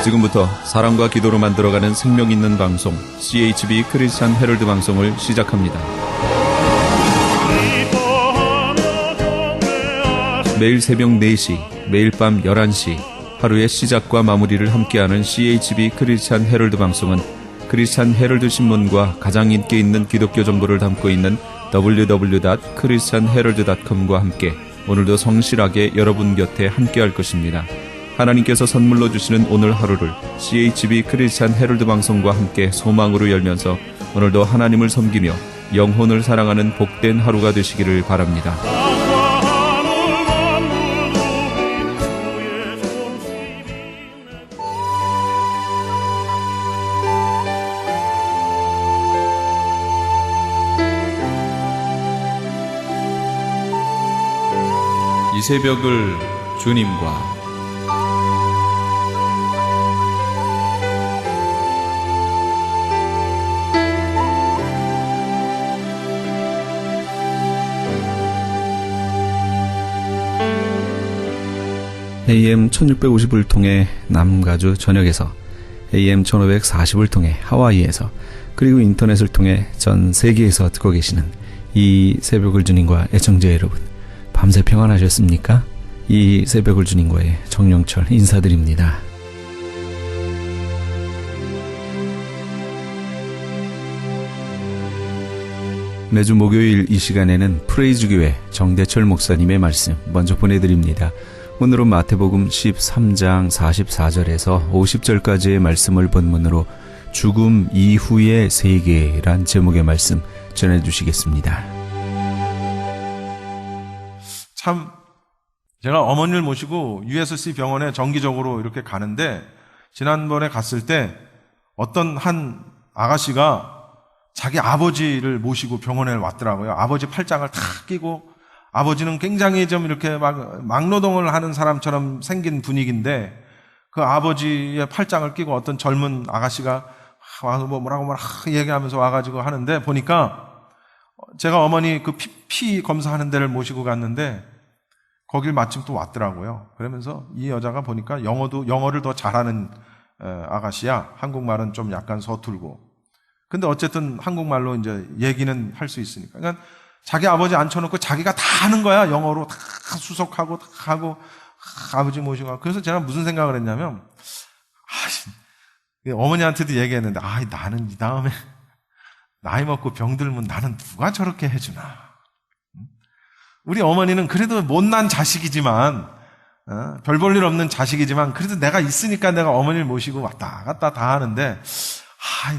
지금부터 사랑과 기도로 만들어가는 생명 있는 방송 CHB 크리스찬 헤럴드 방송을 시작합니다. 매일 새벽 4시, 매일 밤 11시 하루의 시작과 마무리를 함께하는 CHB 크리스찬 헤럴드 방송은 크리스찬 헤럴드 신문과 가장 인기 있는 기독교 정보를 담고 있는 www.christianherald.com과 함께 오늘도 성실하게 여러분 곁에 함께할 것입니다. 하나님께서 선물로 주시는 오늘 하루를 CHB 크리스찬 헤럴드 방송과 함께 소망으로 열면서 오늘도 하나님을 섬기며 영혼을 사랑하는 복된 하루가 되시기를 바랍니다. 이 새벽을 주님과 AM 1650을 통해 남가주 전역에서, AM 1540을 통해 하와이에서, 그리고 인터넷을 통해 전 세계에서 듣고 계시는 이 새벽을 주님과 애청자 여러분, 밤새 평안하셨습니까? 이 새벽을 주님과의 정영철 인사드립니다. 매주 목요일 이 시간에는 프레이즈교회 정대철 목사님의 말씀 먼저 보내드립니다. 오늘은 마태복음 13장 44절에서 50절까지의 말씀을 본문으로 죽음 이후의 세계란 제목의 말씀 전해주시겠습니다. 참 제가 어머니를 모시고 USC 병원에 정기적으로 이렇게 가는데, 지난번에 갔을 때 어떤 한 아가씨가 자기 아버지를 모시고 병원에 왔더라고요. 아버지 팔짱을 탁 끼고, 아버지는 굉장히 좀 이렇게 막노동을 하는 사람처럼 생긴 분위기인데, 그 아버지의 팔짱을 끼고 어떤 젊은 아가씨가 와서 뭐라고 얘기하면서 와가지고 하는데, 보니까 제가 어머니 그 피 검사하는 데를 모시고 갔는데 거길 마침 또 왔더라고요. 그러면서 이 여자가 보니까 영어를 더 잘하는 아가씨야. 한국말은 좀 약간 서툴고. 근데 어쨌든 한국말로 이제 얘기는 할 수 있으니까. 그러니까 자기 아버지 앉혀놓고 자기가 다 하는 거야. 영어로 다 수속하고 다 하고 아버지 모시고. 그래서 제가 무슨 생각을 했냐면, 어머니한테도 얘기했는데, 나는 이 다음에 나이 먹고 병들면 나는 누가 저렇게 해주나. 우리 어머니는 그래도 못난 자식이지만, 별 볼 일 없는 자식이지만, 그래도 내가 있으니까 내가 어머니를 모시고 왔다 갔다 다 하는데,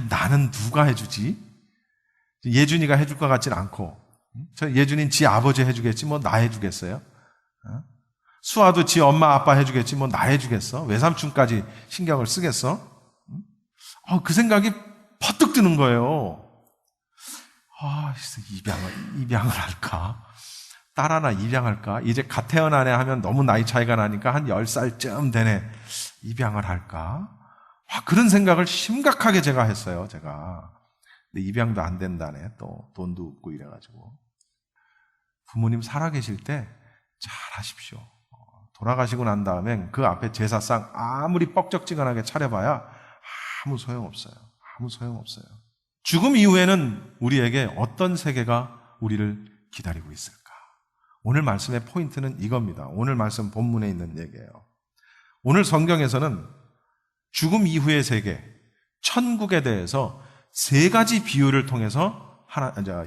나는 누가 해주지? 예준이가 해줄 것 같진 않고, 저 예준이는 지 아버지 해주겠지, 뭐 나 해주겠어요? 수아도 지 엄마 아빠 해주겠지, 뭐 나 해주겠어? 외삼촌까지 신경을 쓰겠어? 그 생각이 퍼뜩 드는 거예요. 입양을 할까? 딸 하나 입양할까? 이제 갓 태어난 애 하면 너무 나이 차이가 나니까 한 10살쯤 된 애 입양을 할까? 그런 생각을 심각하게 제가 했어요, 제가. 근데 입양도 안 된다네, 또 돈도 없고 이래가지고. 부모님 살아계실 때 잘 하십시오. 돌아가시고 난 다음엔 그 앞에 제사상 아무리 뻑적지근하게 차려봐야 아무 소용없어요. 아무 소용없어요. 죽음 이후에는 우리에게 어떤 세계가 우리를 기다리고 있을까? 오늘 말씀의 포인트는 이겁니다. 오늘 말씀 본문에 있는 얘기예요. 오늘 성경에서는 죽음 이후의 세계, 천국에 대해서 3가지 비유를 통해서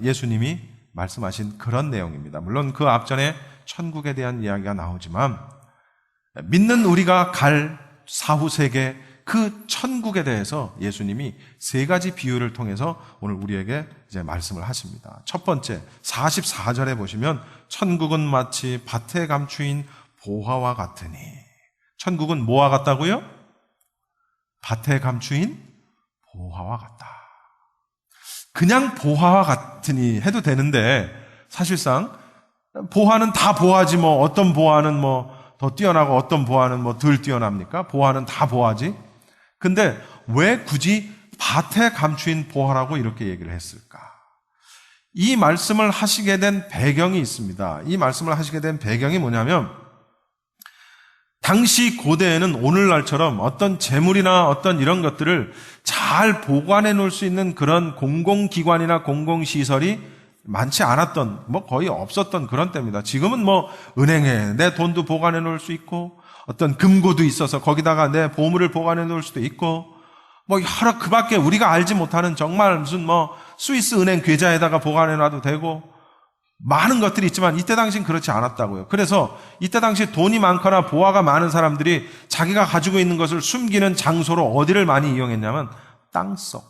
예수님이 말씀하신 그런 내용입니다. 물론 그 앞전에 천국에 대한 이야기가 나오지만, 믿는 우리가 갈 사후 세계, 그 천국에 대해서 예수님이 3가지 비유를 통해서 오늘 우리에게 이제 말씀을 하십니다. 첫 번째, 44절에 보시면 천국은 마치 밭에 감추인 보화와 같으니. 천국은 뭐와 같다고요? 밭에 감추인 보화와 같다. 그냥 보화와 같으니 해도 되는데, 사실상 보화는 다 보화지, 뭐 어떤 보화는 뭐 더 뛰어나고 어떤 보화는 뭐 덜 뛰어납니까? 보화는 다 보화지. 근데 왜 굳이 밭에 감추인 보화라고 이렇게 얘기를 했을까? 이 말씀을 하시게 된 배경이 있습니다. 이 말씀을 하시게 된 배경이 뭐냐면, 당시 고대에는 오늘날처럼 어떤 재물이나 어떤 이런 것들을 잘 보관해 놓을 수 있는 그런 공공기관이나 공공시설이 많지 않았던, 거의 없었던 그런 때입니다. 지금은 은행에 내 돈도 보관해 놓을 수 있고, 어떤 금고도 있어서 거기다가 내 보물을 보관해 놓을 수도 있고, 여러 그 밖에 우리가 알지 못하는 정말 무슨 스위스 은행 계좌에다가 보관해 놔도 되고, 많은 것들이 있지만 이때 당시엔 그렇지 않았다고요. 그래서 이때 당시 돈이 많거나 보화가 많은 사람들이 자기가 가지고 있는 것을 숨기는 장소로 어디를 많이 이용했냐면 땅속,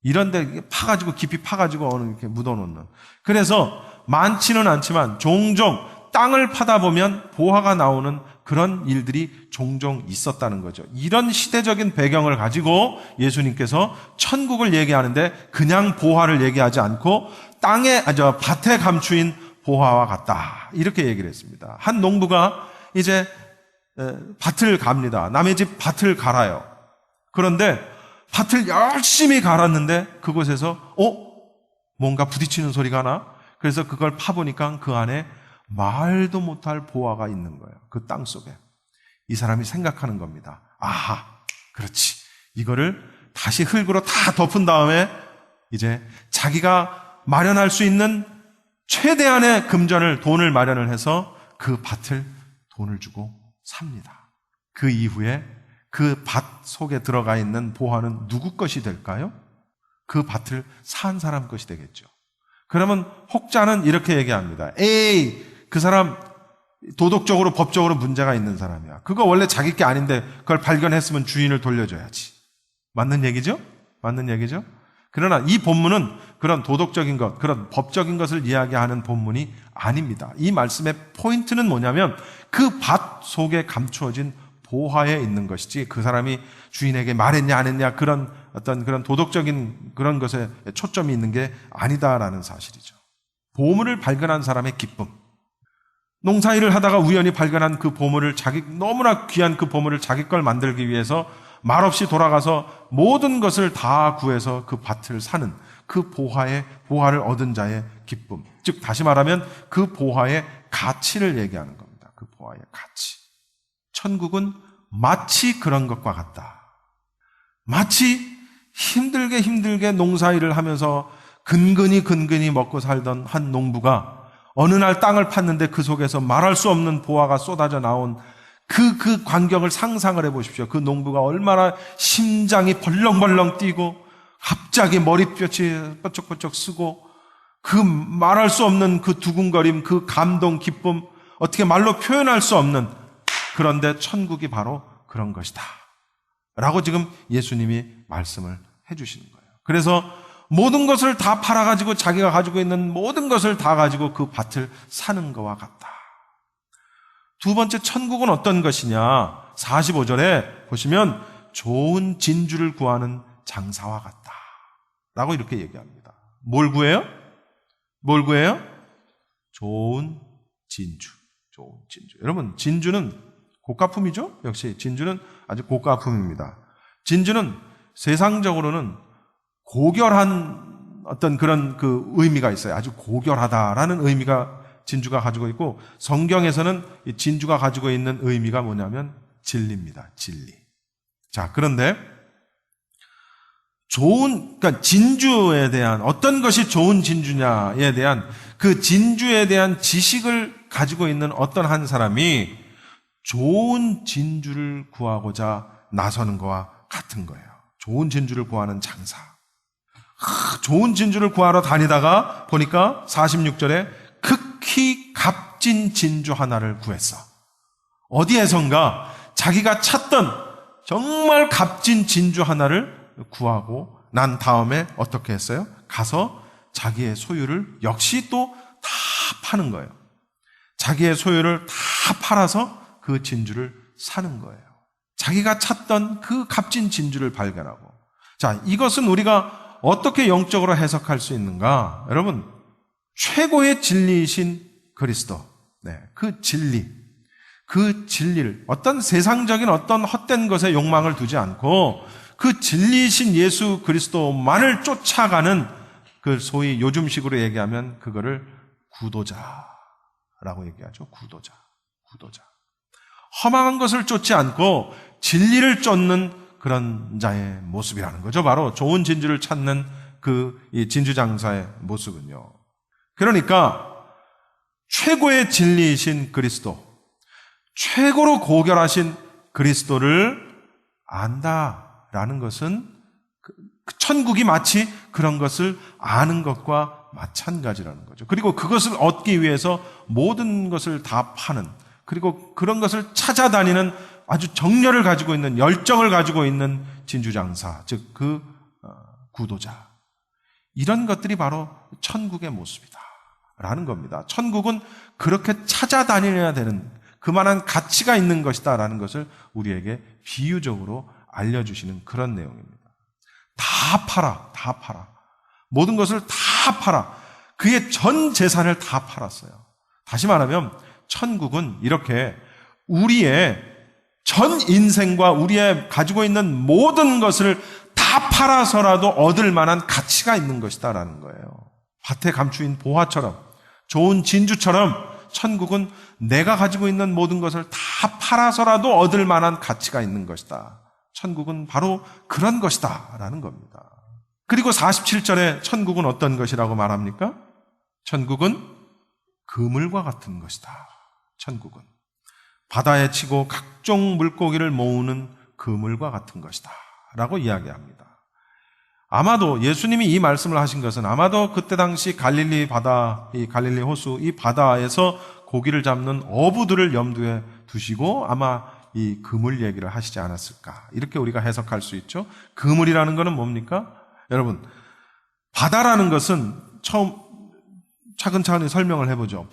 이런 데 파가지고 깊이 파가지고 이렇게 묻어놓는. 그래서 많지는 않지만 종종 땅을 파다 보면 보화가 나오는 그런 일들이 종종 있었다는 거죠. 이런 시대적인 배경을 가지고 예수님께서 천국을 얘기하는데 그냥 보화를 얘기하지 않고 밭에 감추인 보화와 같다, 이렇게 얘기를 했습니다. 한 농부가 이제 밭을 갑니다. 남의 집 밭을 갈아요. 그런데 밭을 열심히 갈았는데 그곳에서 뭔가 부딪히는 소리가 나? 그래서 그걸 파보니까 그 안에 말도 못할 보화가 있는 거예요. 그 땅 속에. 이 사람이 생각하는 겁니다. 아하, 그렇지. 이거를 다시 흙으로 다 덮은 다음에 이제 자기가 마련할 수 있는 최대한의 금전을, 돈을 마련을 해서 그 밭을 돈을 주고 삽니다. 그 이후에 그 밭 속에 들어가 있는 보화는 누구 것이 될까요? 그 밭을 산 사람 것이 되겠죠. 그러면 혹자는 이렇게 얘기합니다. 에이, 그 사람 도덕적으로, 법적으로 문제가 있는 사람이야. 그거 원래 자기 게 아닌데 그걸 발견했으면 주인을 돌려줘야지. 맞는 얘기죠? 맞는 얘기죠? 그러나 이 본문은 그런 도덕적인 것, 그런 법적인 것을 이야기하는 본문이 아닙니다. 이 말씀의 포인트는 뭐냐면 그 밭 속에 감추어진 보화에 있는 것이지, 그 사람이 주인에게 말했냐 안 했냐, 그런 어떤 그런 도덕적인 그런 것에 초점이 있는 게 아니다라는 사실이죠. 보물을 발견한 사람의 기쁨. 농사일을 하다가 우연히 발견한 그 보물을, 너무나 귀한 그 보물을 자기 걸 만들기 위해서 말없이 돌아가서 모든 것을 다 구해서 그 밭을 사는 그 보화를 얻은 자의 기쁨. 즉, 다시 말하면 그 보화의 가치를 얘기하는 겁니다. 그 보화의 가치. 천국은 마치 그런 것과 같다. 마치 힘들게 농사일을 하면서 근근히 먹고 살던 한 농부가 어느 날 땅을 팠는데 그 속에서 말할 수 없는 보화가 쏟아져 나온 그 광경을 상상을 해보십시오. 그 농부가 얼마나 심장이 벌렁벌렁 뛰고 갑자기 머리뼈이 뻐쩍뻐쩍 쓰고 그 말할 수 없는 그 두근거림, 그 감동, 기쁨, 어떻게 말로 표현할 수 없는, 그런데 천국이 바로 그런 것이다 라고 지금 예수님이 말씀을 해주시는 거예요. 그래서 모든 것을 다 팔아가지고 자기가 가지고 있는 모든 것을 다 가지고 그 밭을 사는 것과 같다. 두 번째, 천국은 어떤 것이냐? 45절에 보시면 좋은 진주를 구하는 장사와 같다 라고 이렇게 얘기합니다. 뭘 구해요? 좋은 진주. 여러분, 진주는 고가품이죠? 역시 진주는 아주 고가품입니다. 진주는 세상적으로는 고결한 어떤 그런 그 의미가 있어요. 아주 고결하다라는 의미가 진주가 가지고 있고, 성경에서는 이 진주가 가지고 있는 의미가 뭐냐면 진리입니다. 진리. 자, 그런데 그러니까 진주에 대한, 어떤 것이 좋은 진주냐에 대한 그 진주에 대한 지식을 가지고 있는 어떤 한 사람이 좋은 진주를 구하고자 나서는 것과 같은 거예요. 좋은 진주를 구하는 장사. 좋은 진주를 구하러 다니다가 보니까 46절에 극히 값진 진주 하나를 구했어. 어디에선가 자기가 찾던 정말 값진 진주 하나를 구하고 난 다음에 어떻게 했어요? 가서 자기의 소유를 역시 또 다 파는 거예요. 자기의 소유를 다 팔아서 그 진주를 사는 거예요. 자기가 찾던 그 값진 진주를 발견하고. 자, 이것은 우리가 어떻게 영적으로 해석할 수 있는가? 여러분, 최고의 진리이신 그리스도, 그 진리를 어떤 세상적인 어떤 헛된 것에 욕망을 두지 않고 그 진리이신 예수 그리스도만을 쫓아가는, 그 소위 요즘식으로 얘기하면 그거를 구도자라고 얘기하죠. 구도자. 험한 것을 쫓지 않고 진리를 쫓는 그런 자의 모습이라는 거죠. 바로 좋은 진주를 찾는 이 진주장사의 모습은요. 그러니까 최고의 진리이신 그리스도, 최고로 고결하신 그리스도를 안다라는 것은 천국이 마치 그런 것을 아는 것과 마찬가지라는 거죠. 그리고 그것을 얻기 위해서 모든 것을 다 파는, 그리고 그런 것을 찾아다니는 아주 정열을 가지고 있는, 열정을 가지고 있는 진주장사, 즉 구도자. 이런 것들이 바로 천국의 모습이다라는 겁니다. 천국은 그렇게 찾아다녀야 되는, 그만한 가치가 있는 것이다라는 것을 우리에게 비유적으로 알려주시는 그런 내용입니다. 다 팔아. 모든 것을 다 팔아. 그의 전 재산을 다 팔았어요. 다시 말하면 천국은 이렇게 우리의 전 인생과 우리의 가지고 있는 모든 것을 다 팔아서라도 얻을 만한 가치가 있는 것이다라는 거예요. 밭에 감추인 보화처럼, 좋은 진주처럼 천국은 내가 가지고 있는 모든 것을 다 팔아서라도 얻을 만한 가치가 있는 것이다. 천국은 바로 그런 것이다 라는 겁니다. 그리고 47절에 천국은 어떤 것이라고 말합니까? 천국은 그물과 같은 것이다. 천국은 바다에 치고 각종 물고기를 모으는 그물과 같은 것이다 라고 이야기합니다. 아마도 예수님이 이 말씀을 하신 것은 아마도 그때 당시 갈릴리 바다, 이 갈릴리 호수, 이 바다에서 고기를 잡는 어부들을 염두에 두시고 아마 이 그물 얘기를 하시지 않았을까, 이렇게 우리가 해석할 수 있죠. 그물이라는 것은 뭡니까? 여러분, 바다라는 것은 처음 차근차근히 설명을 해보죠.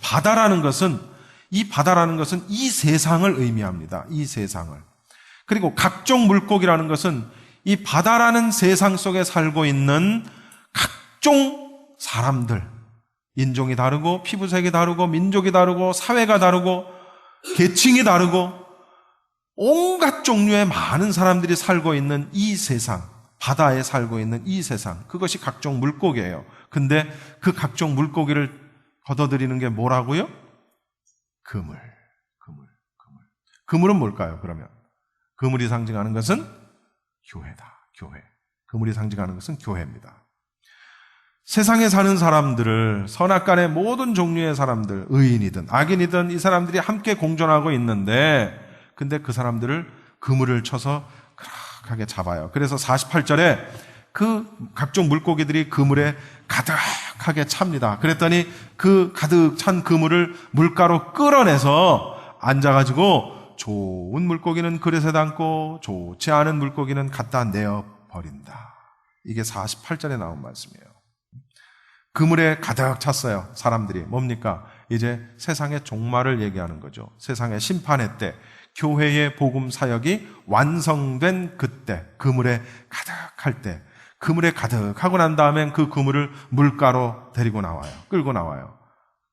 이 바다라는 것은 이 세상을 의미합니다. 이 세상을. 그리고 각종 물고기라는 것은 이 바다라는 세상 속에 살고 있는 각종 사람들, 인종이 다르고 피부색이 다르고 민족이 다르고 사회가 다르고 계층이 다르고 온갖 종류의 많은 사람들이 살고 있는 이 세상, 바다에 살고 있는 이 세상, 그것이 각종 물고기예요. 근데 그 각종 물고기를 걷어들이는 게 뭐라고요? 그물. 그물은 뭘까요, 그러면? 그물이 상징하는 것은 교회다, 교회. 그물이 상징하는 것은 교회입니다. 세상에 사는 사람들을, 선악간의 모든 종류의 사람들, 의인이든 악인이든 이 사람들이 함께 공존하고 있는데, 근데 그 사람들을 그물을 쳐서 그렇게 잡아요. 그래서 48절에 그 각종 물고기들이 그물에 가득하게 찹니다. 그랬더니 그 가득 찬 그물을 물가로 끌어내서 앉아가지고 좋은 물고기는 그릇에 담고 좋지 않은 물고기는 갖다 내어버린다. 이게 48절에 나온 말씀이에요. 그물에 가득 찼어요. 사람들이. 뭡니까? 이제 세상의 종말을 얘기하는 거죠. 세상의 심판의 때, 교회의 복음 사역이 완성된 그때, 그물에 가득할 때, 그물에 가득하고 난 다음엔 그 그물을 물가로 데리고 나와요. 끌고 나와요.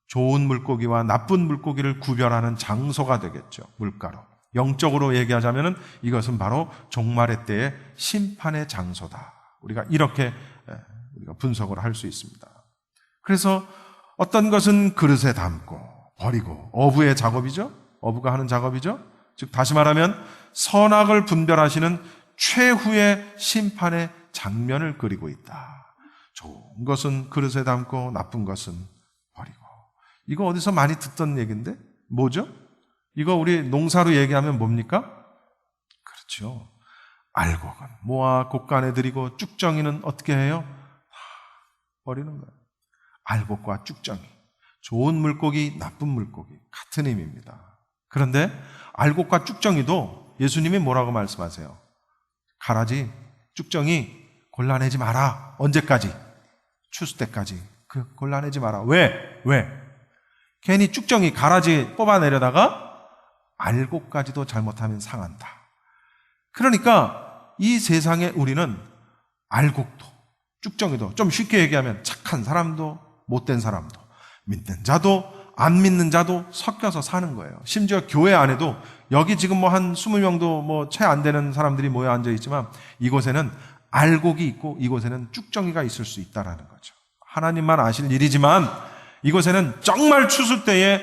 좋은 물고기와 나쁜 물고기를 구별하는 장소가 되겠죠. 물가로. 영적으로 얘기하자면은 이것은 바로 종말의 때의 심판의 장소다. 우리가 이렇게 우리가 분석을 할 수 있습니다. 그래서 어떤 것은 그릇에 담고 버리고, 어부의 작업이죠. 어부가 하는 작업이죠. 즉 다시 말하면 선악을 분별하시는 최후의 심판의 장면을 그리고 있다. 좋은 것은 그릇에 담고 나쁜 것은 버리고. 이거 어디서 많이 듣던 얘기인데 뭐죠? 이거 우리 농사로 얘기하면 뭡니까? 그렇죠. 알곡은 모아 곡간에 들이고 쭉정이는 어떻게 해요? 버리는 거예요. 알곡과 쭉정이, 좋은 물고기, 나쁜 물고기 같은 의미입니다. 그런데 알곡과 쭉정이도 예수님이 뭐라고 말씀하세요? 가라지, 쭉정이 골라내지 마라. 언제까지? 추수 때까지. 골라내지 마라. 왜? 괜히 쭉정이, 가라지 뽑아내려다가 알곡까지도 잘못하면 상한다. 그러니까 이 세상에 우리는 알곡도 쭉정이도, 좀 쉽게 얘기하면 착한 사람도 못된 사람도, 믿는 자도 안 믿는 자도 섞여서 사는 거예요. 심지어 교회 안에도 여기 지금 뭐 한 20명도 뭐 채 안 되는 사람들이 모여 앉아 있지만 이곳에는 알곡이 있고 이곳에는 쭉정이가 있을 수 있다라는 거죠. 하나님만 아실 일이지만 이곳에는 정말 추수 때에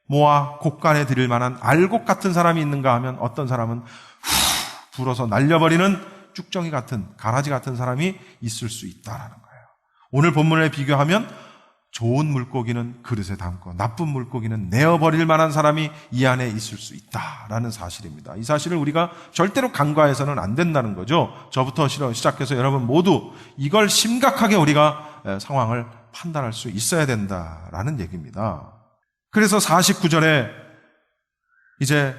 모아 곡간에 드릴 만한 알곡 같은 사람이 있는가 하면 어떤 사람은 불어서 날려버리는 쭉정이 같은, 가라지 같은 사람이 있을 수 있다라는 거예요. 오늘 본문에 비교하면 좋은 물고기는 그릇에 담고 나쁜 물고기는 내어버릴 만한 사람이 이 안에 있을 수 있다라는 사실입니다. 이 사실을 우리가 절대로 간과해서는 안 된다는 거죠. 저부터 시작해서 여러분 모두 이걸 심각하게 우리가 상황을 판단할 수 있어야 된다라는 얘기입니다. 그래서 49절에 이제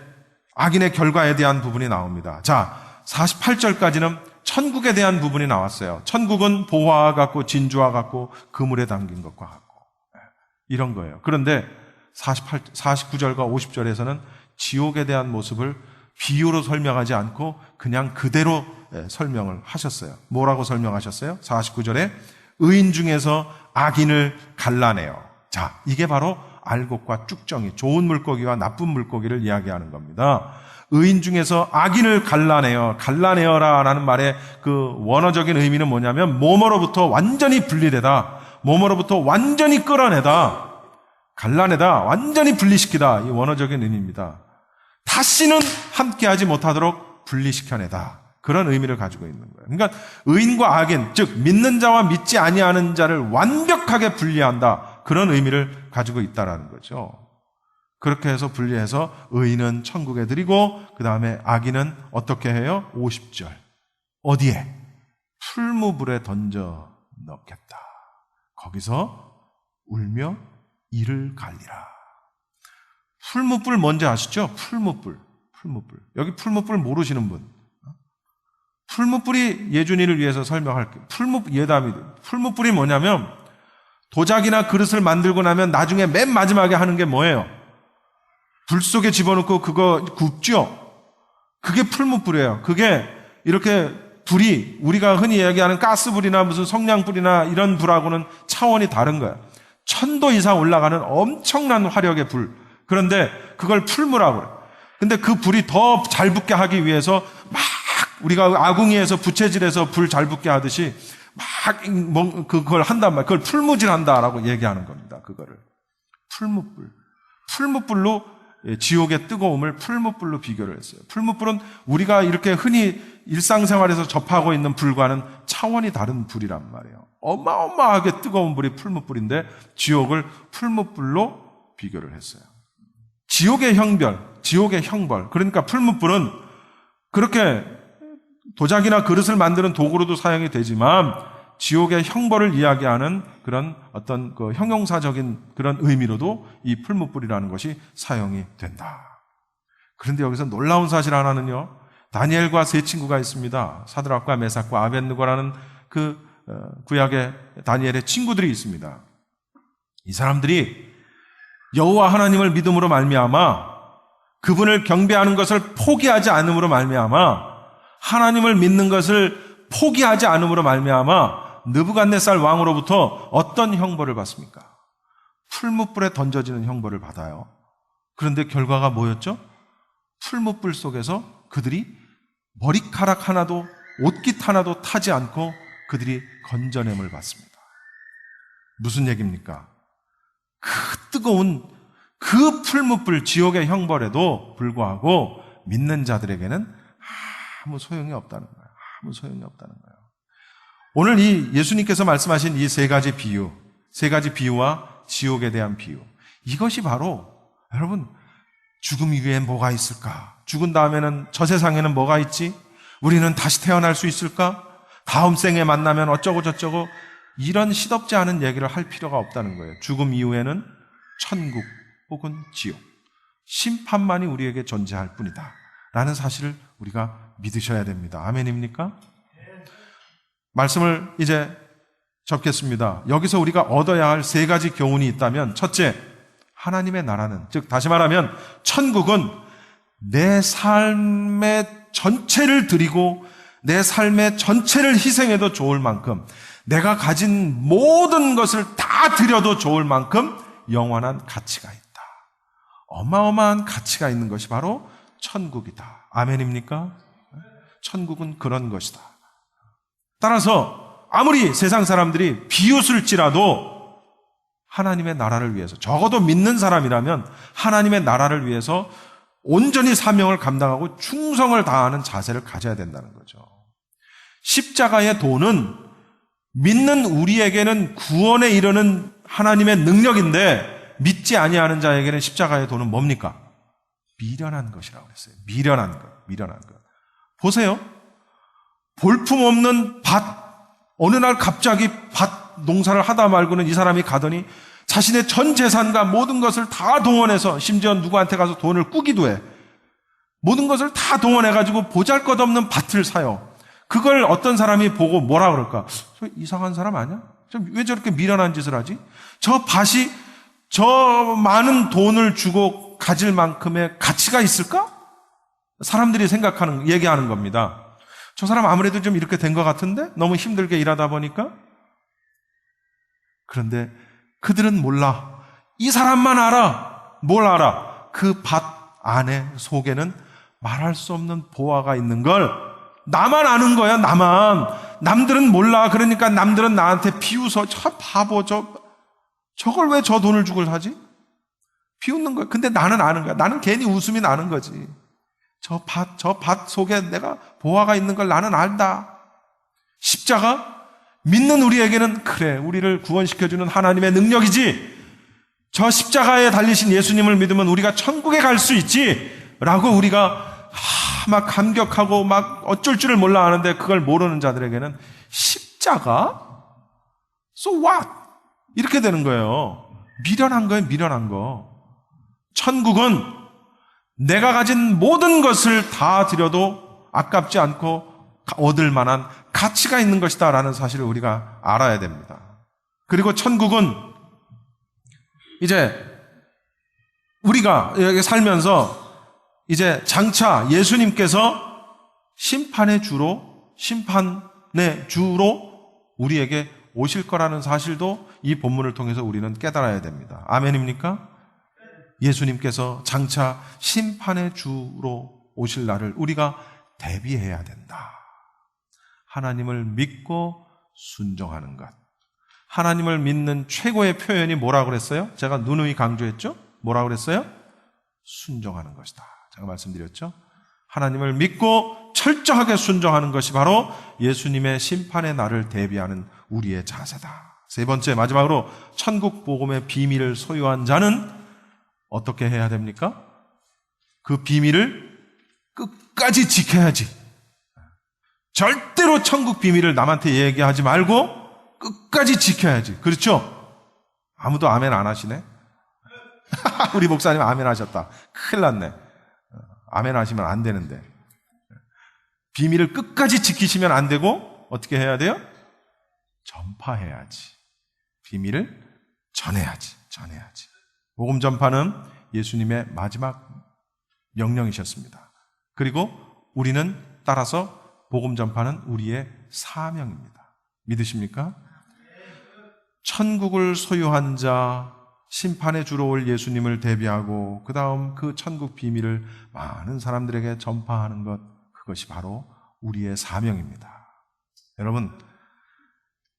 악인의 결과에 대한 부분이 나옵니다. 자, 48절까지는 천국에 대한 부분이 나왔어요. 천국은 보화와 같고 진주와 같고 그물에 담긴 것과 같고 이런 거예요. 그런데 49절과 50절에서는 지옥에 대한 모습을 비유로 설명하지 않고 그냥 그대로 설명을 하셨어요. 뭐라고 설명하셨어요? 49절에 의인 중에서 악인을 갈라내요. 자, 이게 바로 알곡과 쭉정이, 좋은 물고기와 나쁜 물고기를 이야기하는 겁니다. 의인 중에서 악인을 갈라내어라라는 말의 그 원어적인 의미는 뭐냐면 뭐뭐로부터 완전히 분리되다, 뭐뭐로부터 완전히 끌어내다, 갈라내다, 완전히 분리시키다, 이 원어적인 의미입니다. 다시는 함께하지 못하도록 분리시켜내다, 그런 의미를 가지고 있는 거예요. 그러니까 의인과 악인, 즉 믿는 자와 믿지 아니하는 자를 완벽하게 분리한다, 그런 의미를 가지고 있다라는 거죠. 그렇게 해서 분리해서 의인은 천국에 드리고 그 다음에 악인은 어떻게 해요? 50절. 어디에? 풀무불에 던져 넣겠다. 거기서 울며 이를 갈리라. 풀무불 뭔지 아시죠? 풀무불. 여기 풀무불 모르시는 분. 풀무불이 예준이를 위해서 설명할게요. 풀무불이 뭐냐면 도자기나 그릇을 만들고 나면 나중에 맨 마지막에 하는 게 뭐예요? 불 속에 집어넣고 그거 굽죠? 그게 풀무불이에요. 그게 이렇게 불이 우리가 흔히 이야기하는 가스불이나 무슨 성냥불이나 이런 불하고는 차원이 다른 거예요. 1000도 이상 올라가는 엄청난 화력의 불. 그런데 그걸 풀무라고 그래요. 근데 그 불이 더 잘 붙게 하기 위해서 막 우리가 아궁이에서 부채질해서 불 잘 붙게 하듯이 막 그걸 한단 말이에요. 그걸 풀무질 한다라고 얘기하는 겁니다. 그거를. 풀무불로 지옥의 뜨거움을 풀무불로 비교를 했어요. 풀무불은 우리가 이렇게 흔히 일상생활에서 접하고 있는 불과는 차원이 다른 불이란 말이에요. 어마어마하게 뜨거운 불이 풀무불인데 지옥을 풀무불로 비교를 했어요. 지옥의 형벌. 그러니까 풀무불은 그렇게 도자기나 그릇을 만드는 도구로도 사용이 되지만 지옥의 형벌을 이야기하는 그런 어떤 그 형용사적인 그런 의미로도 이 풀무불이라는 것이 사용이 된다. 그런데 여기서 놀라운 사실 하나는요. 다니엘과 세 친구가 있습니다. 사드락과 메삭과 아벳느고라는 그 구약의 다니엘의 친구들이 있습니다. 이 사람들이 여호와 하나님을 믿음으로 말미암아 그분을 경배하는 것을 포기하지 않음으로 말미암아 하나님을 믿는 것을 포기하지 않음으로 말미암아 느부갓네살 왕으로부터 어떤 형벌을 받습니까? 풀무불에 던져지는 형벌을 받아요. 그런데 결과가 뭐였죠? 풀무불 속에서 그들이 머리카락 하나도 옷깃 하나도 타지 않고 그들이 건져냄을 받습니다. 무슨 얘기입니까? 그 뜨거운 그 풀무불 지옥의 형벌에도 불구하고 믿는 자들에게는 아무 소용이 없다는 거예요. 아무 소용이 없다는 거예요. 오늘 이 예수님께서 말씀하신 이 세 가지 비유와 지옥에 대한 비유, 이것이 바로 여러분 죽음 이후엔 뭐가 있을까? 죽은 다음에는 저 세상에는 뭐가 있지? 우리는 다시 태어날 수 있을까? 다음 생에 만나면 어쩌고 저쩌고 이런 시덥지 않은 얘기를 할 필요가 없다는 거예요. 죽음 이후에는 천국 혹은 지옥, 심판만이 우리에게 존재할 뿐이다 라는 사실을 우리가 믿으셔야 됩니다. 아멘입니까? 말씀을 이제 접겠습니다. 여기서 우리가 얻어야 할 세 가지 교훈이 있다면, 첫째, 하나님의 나라는, 즉 다시 말하면 천국은 내 삶의 전체를 드리고 내 삶의 전체를 희생해도 좋을 만큼, 내가 가진 모든 것을 다 드려도 좋을 만큼 영원한 가치가 있다. 어마어마한 가치가 있는 것이 바로 천국이다. 아멘입니까? 천국은 그런 것이다. 따라서 아무리 세상 사람들이 비웃을지라도 하나님의 나라를 위해서, 적어도 믿는 사람이라면 하나님의 나라를 위해서 온전히 사명을 감당하고 충성을 다하는 자세를 가져야 된다는 거죠. 십자가의 도는 믿는 우리에게는 구원에 이르는 하나님의 능력인데 믿지 아니하는 자에게는 십자가의 도는 뭡니까? 미련한 것이라고 그랬어요. 미련한 것. 보세요. 볼품없는 밭, 어느 날 갑자기 밭 농사를 하다 말고는 이 사람이 가더니 자신의 전 재산과 모든 것을 다 동원해서, 심지어 누구한테 가서 돈을 꾸기도 해. 모든 것을 다 동원해가지고 보잘것없는 밭을 사요. 그걸 어떤 사람이 보고 뭐라 그럴까? 저 이상한 사람 아니야? 왜 저렇게 미련한 짓을 하지? 저 밭이 저 많은 돈을 주고 가질 만큼의 가치가 있을까? 사람들이 얘기하는 겁니다. 저 사람 아무래도 좀 이렇게 된 것 같은데? 너무 힘들게 일하다 보니까? 그런데 그들은 몰라. 이 사람만 알아. 뭘 알아? 그 밭 안에 속에는 말할 수 없는 보화가 있는 걸 나만 아는 거야, 나만. 남들은 몰라. 그러니까 남들은 나한테 비웃어. 저 바보, 저걸 왜 저 돈을 주고 하지? 비웃는 거야. 근데 나는 아는 거야. 나는 괜히 웃음이 나는 거지. 저 밭 속에 내가 보화가 있는 걸 나는 안다. 십자가? 믿는 우리에게는 그래, 우리를 구원시켜주는 하나님의 능력이지. 저 십자가에 달리신 예수님을 믿으면 우리가 천국에 갈 수 있지. 라고 우리가 막 감격하고 막 어쩔 줄을 몰라 하는데, 그걸 모르는 자들에게는 십자가? So what? 이렇게 되는 거예요. 미련한 거예요, 미련한 거. 천국은 내가 가진 모든 것을 다 드려도 아깝지 않고 얻을 만한 가치가 있는 것이다 라는 사실을 우리가 알아야 됩니다. 그리고 천국은 이제 우리가 여기 살면서 이제 장차 예수님께서 심판의 주로 우리에게 오실 거라는 사실도 이 본문을 통해서 우리는 깨달아야 됩니다. 아멘입니까? 예수님께서 장차 심판의 주로 오실 날을 우리가 대비해야 된다. 하나님을 믿고 순종하는 것. 하나님을 믿는 최고의 표현이 뭐라고 그랬어요? 제가 누누이 강조했죠? 뭐라고 그랬어요? 순종하는 것이다. 제가 말씀드렸죠? 하나님을 믿고 철저하게 순종하는 것이 바로 예수님의 심판의 날을 대비하는 우리의 자세다. 세 번째, 마지막으로 천국 복음의 비밀을 소유한 자는 어떻게 해야 됩니까? 그 비밀을 끝까지 지켜야지. 절대로 천국 비밀을 남한테 얘기하지 말고 끝까지 지켜야지. 그렇죠? 아무도 아멘 안 하시네? 우리 목사님 아멘 하셨다. 큰일 났네. 아멘 하시면 안 되는데. 비밀을 끝까지 지키시면 안 되고 어떻게 해야 돼요? 전파해야지. 비밀을 전해야지. 복음 전파는 예수님의 마지막 명령이셨습니다. 그리고 우리는 따라서 복음 전파는 우리의 사명입니다. 믿으십니까? 천국을 소유한 자, 심판에 주로 올 예수님을 대비하고 그 다음 그 천국 비밀을 많은 사람들에게 전파하는 것, 그것이 바로 우리의 사명입니다. 여러분,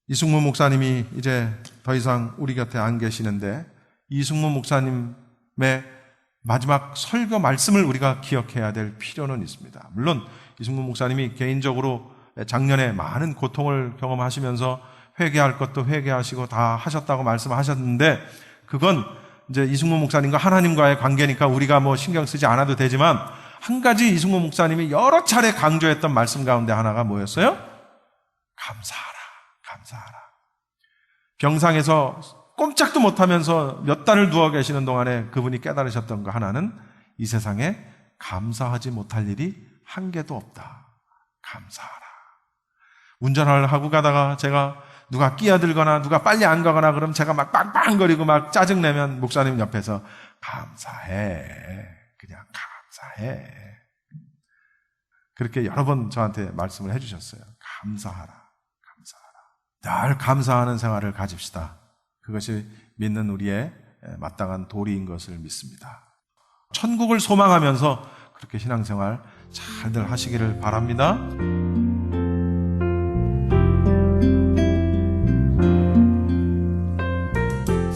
이승문 목사님이 이제 더 이상 우리 곁에 안 계시는데 이승문 목사님의 마지막 설교 말씀을 우리가 기억해야 될 필요는 있습니다. 물론 이승문 목사님이 개인적으로 작년에 많은 고통을 경험하시면서 회개할 것도 회개하시고 다 하셨다고 말씀하셨는데, 그건 이제 이승문 목사님과 하나님과의 관계니까 우리가 뭐 신경 쓰지 않아도 되지만, 한 가지 이승문 목사님이 여러 차례 강조했던 말씀 가운데 하나가 뭐였어요? 감사하라. 병상에서 꼼짝도 못하면서 몇 달을 누워 계시는 동안에 그분이 깨달으셨던 거 하나는 이 세상에 감사하지 못할 일이 한 개도 없다. 감사하라. 운전을 하고 가다가 제가 누가 끼어들거나 누가 빨리 안 가거나 그러면 제가 막 빵빵거리고 막 짜증내면 목사님 옆에서 감사해. 그냥 감사해. 그렇게 여러 번 저한테 말씀을 해주셨어요. 감사하라. 늘 감사하는 생활을 가집시다. 그것이 믿는 우리의 마땅한 도리인 것을 믿습니다. 천국을 소망하면서 그렇게 신앙생활 잘들 하시기를 바랍니다.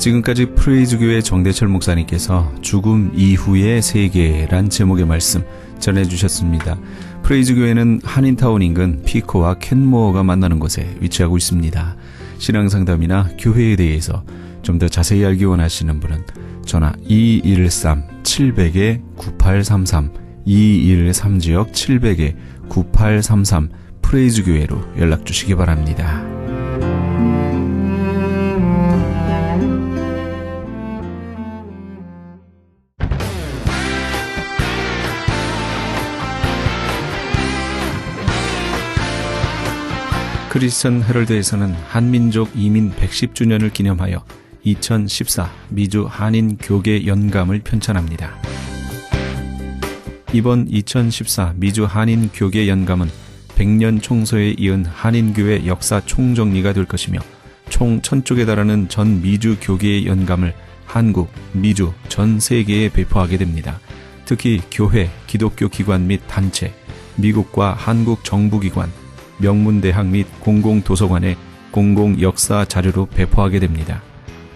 지금까지 프레이즈교회 정대철 목사님께서 죽음 이후의 세계란 제목의 말씀 전해주셨습니다. 프레이즈교회는 한인타운 인근 피코와 켄모어가 만나는 곳에 위치하고 있습니다. 신앙상담이나 교회에 대해서 좀 더 자세히 알기 원하시는 분은 전화 213-700-9833 213-700-9833 프레이즈교회로 연락주시기 바랍니다. 크리스천 헤럴드에서는 한민족 이민 110주년을 기념하여 2014 미주 한인 교계 연감을 편찬합니다. 이번 2014 미주 한인 교계 연감은 100년 총서에 이은 한인교회 역사 총정리가 될 것이며 총 1000쪽에 달하는 전 미주 교계의 연감을 한국, 미주, 전 세계에 배포하게 됩니다. 특히 교회, 기독교 기관 및 단체, 미국과 한국 정부기관, 명문대학 및 공공도서관에 공공역사 자료로 배포하게 됩니다.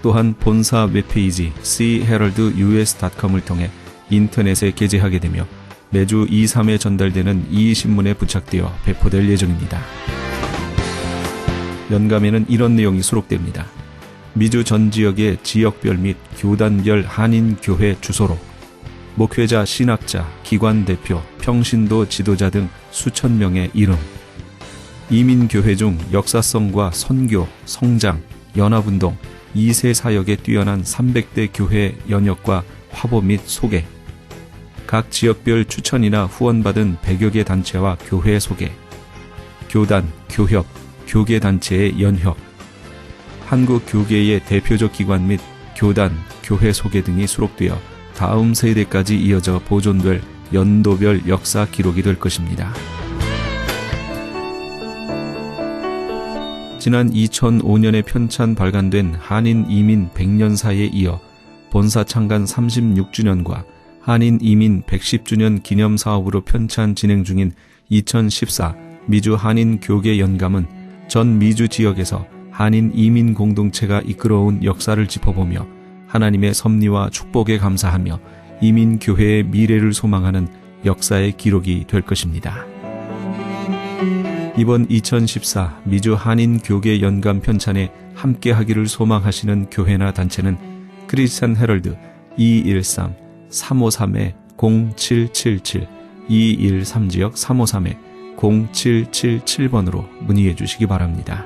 또한 본사 웹페이지 cheraldus.com을 통해 인터넷에 게재하게 되며 매주 2, 3회 전달되는 이 신문에 부착되어 배포될 예정입니다. 연감에는 이런 내용이 수록됩니다. 미주 전 지역의 지역별 및 교단별 한인교회 주소로 목회자, 신학자, 기관 대표, 평신도 지도자 등 수천 명의 이름, 이민교회 중 역사성과 선교, 성장, 연합운동, 2세 사역에 뛰어난 300대 교회 연역과 화보 및 소개, 각 지역별 추천이나 후원받은 100여 개 단체와 교회 소개, 교단, 교협, 교계단체의 연협, 한국 교계의 대표적 기관 및 교단, 교회 소개 등이 수록되어 다음 세대까지 이어져 보존될 연도별 역사 기록이 될 것입니다. 지난 2005년에 편찬 발간된 한인 이민 100년사에 이어 본사 창간 36주년과 한인 이민 110주년 기념 사업으로 편찬 진행 중인 2014 미주 한인 교계 연감은 전 미주 지역에서 한인 이민 공동체가 이끌어온 역사를 짚어보며 하나님의 섭리와 축복에 감사하며 이민 교회의 미래를 소망하는 역사의 기록이 될 것입니다. 이번 2014 미주 한인 교계 연감 편찬에 함께하기를 소망하시는 교회나 단체는 크리스찬 헤럴드 213-353-0777 213지역 353-0777번으로 문의해 주시기 바랍니다.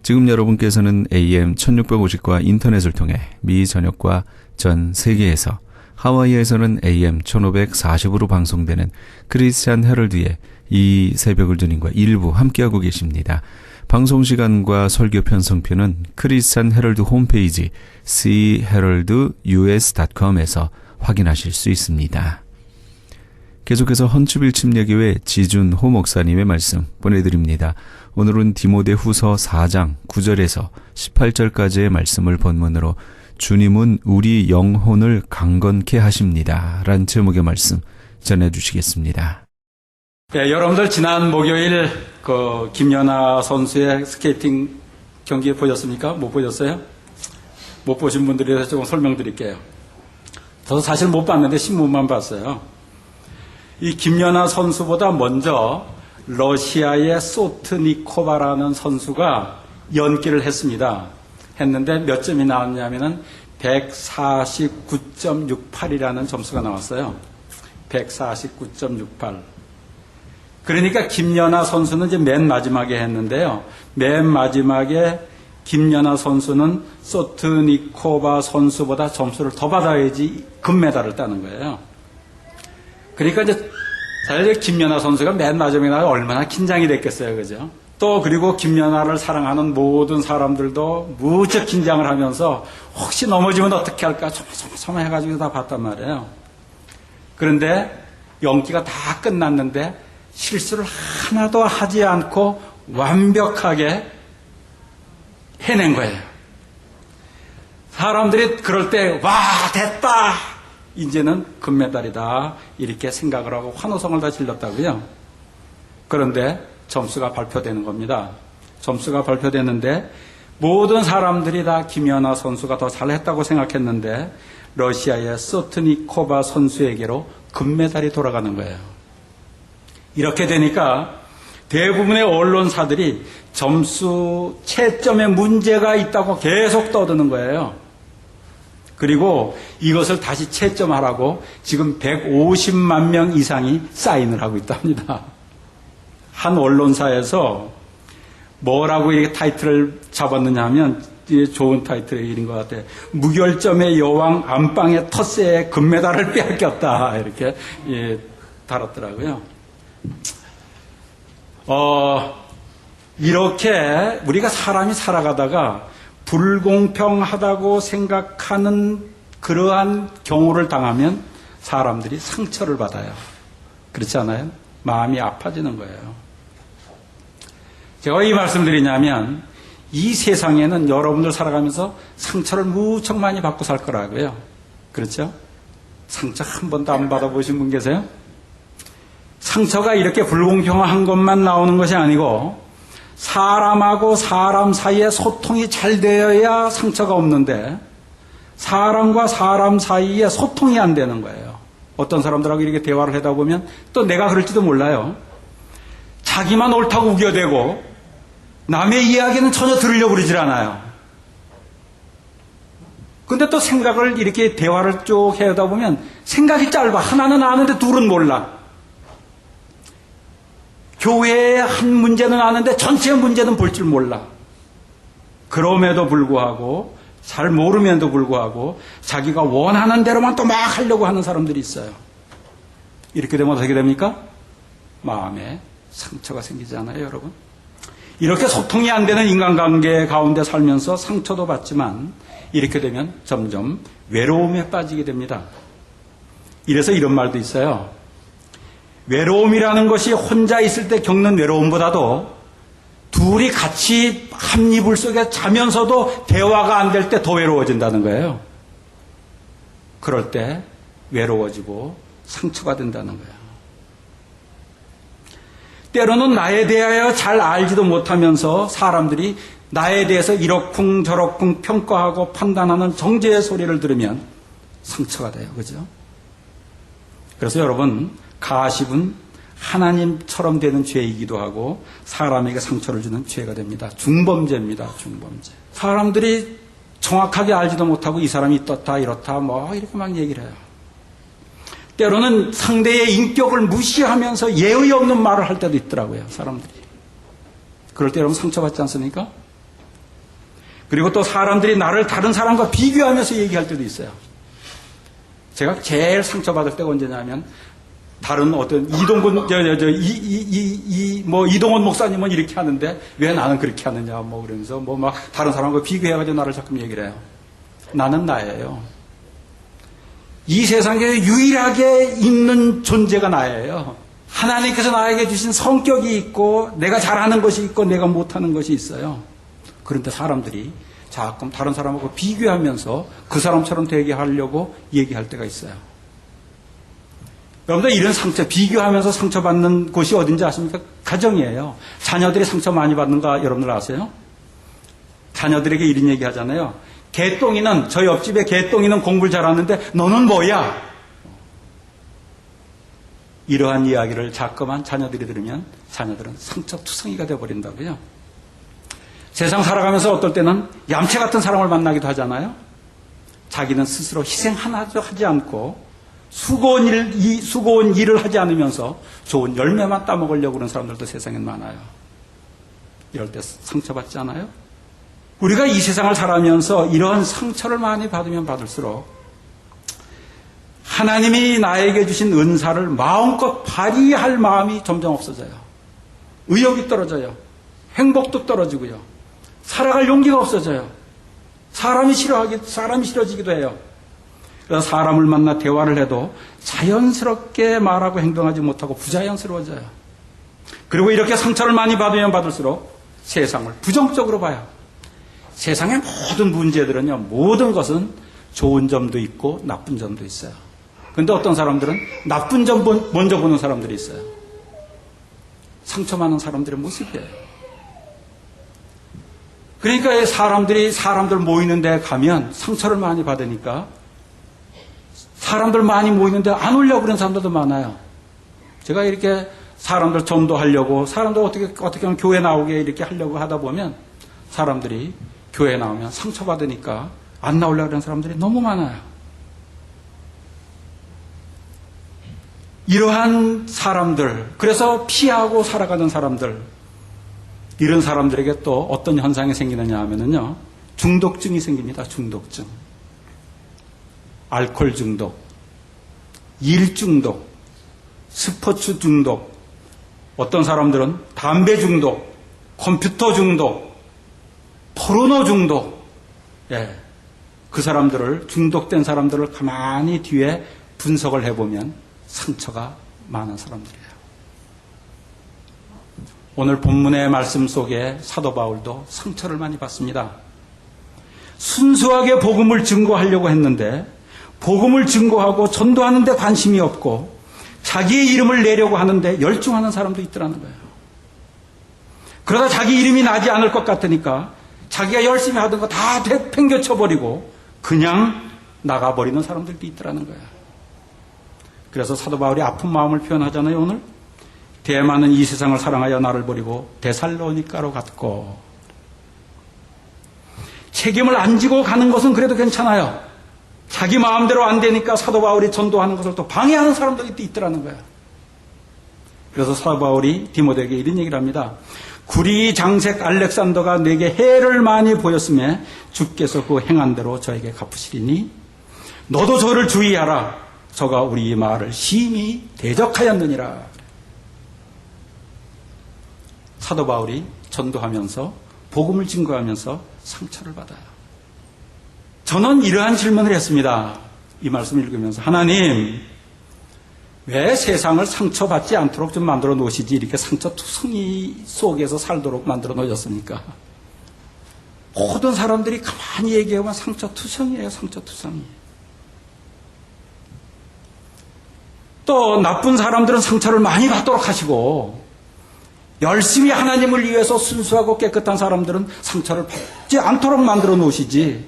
지금 여러분께서는 AM 1650과 인터넷을 통해 미 전역과 전 세계에서 하와이에서는 AM 1540으로 방송되는 크리스찬 헤럴드의 이 새벽을 주님과 일부 함께하고 계십니다. 방송시간과 설교 편성표는 크리스찬 헤럴드 홈페이지 cheraldus.com에서 확인하실 수 있습니다. 계속해서 헌츠빌 침례교회 지준호 목사님의 말씀 보내드립니다. 오늘은 디모데 후서 4장 9절에서 18절까지의 말씀을 본문으로 주님은 우리 영혼을 강건케 하십니다. 란 제목의 말씀 전해주시겠습니다. 네, 여러분들 지난 목요일 김연아 선수의 스케이팅 경기 보셨습니까? 못 보셨어요? 못 보신 분들에 대해서 조금 설명드릴게요. 저도 사실 못 봤는데 신문만 봤어요. 이 김연아 선수보다 먼저 러시아의 소트니코바라는 선수가 연기를 했는데 몇 점이 나왔냐면은 149.68이라는 점수가 나왔어요. 149.68. 그러니까 김연아 선수는 이제 맨 마지막에 했는데요. 맨 마지막에 김연아 선수는 소트니코바 선수보다 점수를 더 받아야지 금메달을 따는 거예요. 그러니까 이제 사실 김연아 선수가 맨 마지막에 나가 얼마나 긴장이 됐겠어요. 그죠? 또 그리고 김연아를 사랑하는 모든 사람들도 무척 긴장을 하면서 혹시 넘어지면 어떻게 할까 조마조마 해가지고 다 봤단 말이에요. 그런데 연기가 다 끝났는데 실수를 하나도 하지 않고 완벽하게 해낸 거예요. 사람들이 그럴 때 와 됐다 이제는 금메달이다 이렇게 생각을 하고 환호성을 다 질렀다고요. 그런데 점수가 발표되는 겁니다. 점수가 발표되는데 모든 사람들이 다 김연아 선수가 더 잘했다고 생각했는데 러시아의 소트니코바 선수에게로 금메달이 돌아가는 거예요. 이렇게 되니까 대부분의 언론사들이 점수 채점에 문제가 있다고 계속 떠드는 거예요. 그리고 이것을 다시 채점하라고 지금 150만 명 이상이 사인을 하고 있답니다. 한 언론사에서 뭐라고 이렇게 타이틀을 잡았느냐 하면 좋은 타이틀인 것 같아요. 무결점의 여왕 안방의 텃세에 금메달을 빼앗겼다. 이렇게 달았더라고요. 이렇게 우리가 사람이 살아가다가 불공평하다고 생각하는 그러한 경우를 당하면 사람들이 상처를 받아요. 그렇지 않아요? 마음이 아파지는 거예요. 제가 왜 이 말씀을 드리냐면 이 세상에는 여러분들 살아가면서 상처를 무척 많이 받고 살 거라고요. 그렇죠? 상처 한 번도 안 받아보신 분 계세요? 상처가 이렇게 불공평한 것만 나오는 것이 아니고 사람하고 사람 사이에 소통이 잘 되어야 상처가 없는데 사람과 사람 사이에 소통이 안 되는 거예요. 어떤 사람들하고 이렇게 대화를 하다 보면 또 내가 그럴지도 몰라요. 자기만 옳다고 우겨대고 남의 이야기는 전혀 들으려고 그러질 않아요. 근데 또 생각을 이렇게 대화를 쭉 해오다 보면 생각이 짧아. 하나는 아는데 둘은 몰라. 교회의 한 문제는 아는데 전체의 문제는 볼 줄 몰라. 그럼에도 불구하고 잘 모르면도 불구하고 자기가 원하는 대로만 또 막 하려고 하는 사람들이 있어요. 이렇게 되면 어떻게 됩니까? 마음에 상처가 생기잖아요, 여러분. 이렇게 소통이 안 되는 인간관계 가운데 살면서 상처도 받지만 이렇게 되면 점점 외로움에 빠지게 됩니다. 이래서 이런 말도 있어요. 외로움이라는 것이 혼자 있을 때 겪는 외로움보다도 둘이 같이 한 이불 속에 자면서도 대화가 안 될 때 더 외로워진다는 거예요. 그럴 때 외로워지고 상처가 된다는 거예요. 때로는 나에 대하여 잘 알지도 못하면서 사람들이 나에 대해서 이러쿵 저러쿵 평가하고 판단하는 정죄의 소리를 들으면 상처가 돼요. 그죠? 그래서 여러분, 가십은 하나님처럼 되는 죄이기도 하고 사람에게 상처를 주는 죄가 됩니다. 중범죄입니다. 중범죄. 사람들이 정확하게 알지도 못하고 이 사람이 이렇다 이렇다 뭐 이렇게 막 얘기를 해요. 때로는 상대의 인격을 무시하면서 예의 없는 말을 할 때도 있더라고요. 사람들이. 그럴 때 여러분 상처받지 않습니까? 그리고 또 사람들이 나를 다른 사람과 비교하면서 얘기할 때도 있어요. 제가 제일 상처받을 때가 언제냐면 다른 어떤 이동원 목사님은 이렇게 하는데 왜 나는 그렇게 하느냐 뭐 그러면서 뭐 막 다른 사람과 비교해가지고 나를 자꾸 얘기를 해요. 나는 나예요. 이 세상에 유일하게 있는 존재가 나예요. 하나님께서 나에게 주신 성격이 있고 내가 잘하는 것이 있고 내가 못하는 것이 있어요. 그런데 사람들이 자꾸 다른 사람하고 비교하면서 그 사람처럼 되게 하려고 얘기할 때가 있어요. 여러분들 이런 상처, 비교하면서 상처받는 곳이 어딘지 아십니까? 가정이에요. 자녀들이 상처 많이 받는가 여러분들 아세요? 자녀들에게 이런 얘기 하잖아요. 개똥이는, 저 옆집에 개똥이는 공부를 잘하는데 너는 뭐야? 이러한 이야기를 자꾸만 자녀들이 들으면 자녀들은 상처투성이가 되어버린다고요. 세상 살아가면서 어떨 때는 얌체 같은 사람을 만나기도 하잖아요. 자기는 스스로 희생 하나도 하지 않고 수고한 일을 하지 않으면서 좋은 열매만 따먹으려고 그러는 사람들도 세상엔 많아요. 이럴 때 상처받지 않아요? 우리가 이 세상을 살아가면서 이런 상처를 많이 받으면 받을수록 하나님이 나에게 주신 은사를 마음껏 발휘할 마음이 점점 없어져요. 의욕이 떨어져요. 행복도 떨어지고요. 살아갈 용기가 없어져요. 사람이 싫어지기도 해요. 그래서 사람을 만나 대화를 해도 자연스럽게 말하고 행동하지 못하고 부자연스러워져요. 그리고 이렇게 상처를 많이 받으면 받을수록 세상을 부정적으로 봐요. 세상의 모든 문제들은요, 모든 것은 좋은 점도 있고 나쁜 점도 있어요. 그런데 어떤 사람들은 나쁜 점 먼저 보는 사람들이 있어요. 상처 많은 사람들의 모습이에요. 그러니까 사람들 모이는 데 가면 상처를 많이 받으니까 사람들 많이 모이는 데 안 오려고 그러는 사람들도 많아요. 제가 이렇게 사람들 전도하려고, 사람들 어떻게 하면 교회 나오게 이렇게 하려고 하다 보면 사람들이 교회 나오면 상처받으니까 안 나오려고 그러는 사람들이 너무 많아요. 이러한 사람들, 그래서 피하고 살아가는 사람들, 이런 사람들에게 또 어떤 현상이 생기느냐 하면은요, 중독증이 생깁니다. 중독증. 알코올 중독, 일 중독, 스포츠 중독, 어떤 사람들은 담배 중독, 컴퓨터 중독, 포르노 중독. 예. 그 사람들을, 중독된 사람들을 가만히 뒤에 분석을 해보면 상처가 많은 사람들이에요. 오늘 본문의 말씀 속에 사도 바울도 상처를 많이 받습니다. 순수하게 복음을 증거하려고 했는데 복음을 증거하고 전도하는 데 관심이 없고 자기의 이름을 내려고 하는데 열중하는 사람도 있더라는 거예요. 그러다 자기 이름이 나지 않을 것 같으니까 자기가 열심히 하던 거 다 팽겨쳐버리고 그냥 나가버리는 사람들도 있더라는 거예요. 그래서 사도 바울이 아픈 마음을 표현하잖아요. 오늘 대만은 이 세상을 사랑하여 나를 버리고 데살로니가로 갔고, 책임을 안 지고 가는 것은 그래도 괜찮아요. 자기 마음대로 안 되니까 사도 바울이 전도하는 것을 또 방해하는 사람들이 또 있더라는 거예요. 그래서 사도 바울이 디모데에게 이런 얘기를 합니다. 구리 장색 알렉산더가 내게 해를 많이 보였음에 주께서 그 행한 대로 저에게 갚으시리니 너도 저를 주의하라. 저가 우리 말을 심히 대적하였느니라. 사도 바울이 전도하면서 복음을 증거하면서 상처를 받아요. 저는 이러한 질문을 했습니다. 이 말씀을 읽으면서 하나님, 왜 세상을 상처받지 않도록 좀 만들어 놓으시지 이렇게 상처투성이 속에서 살도록 만들어 놓으셨습니까? 모든 사람들이 가만히 얘기하면 상처투성이에요. 상처투성이. 또 나쁜 사람들은 상처를 많이 받도록 하시고 열심히 하나님을 위해서 순수하고 깨끗한 사람들은 상처를 받지 않도록 만들어 놓으시지,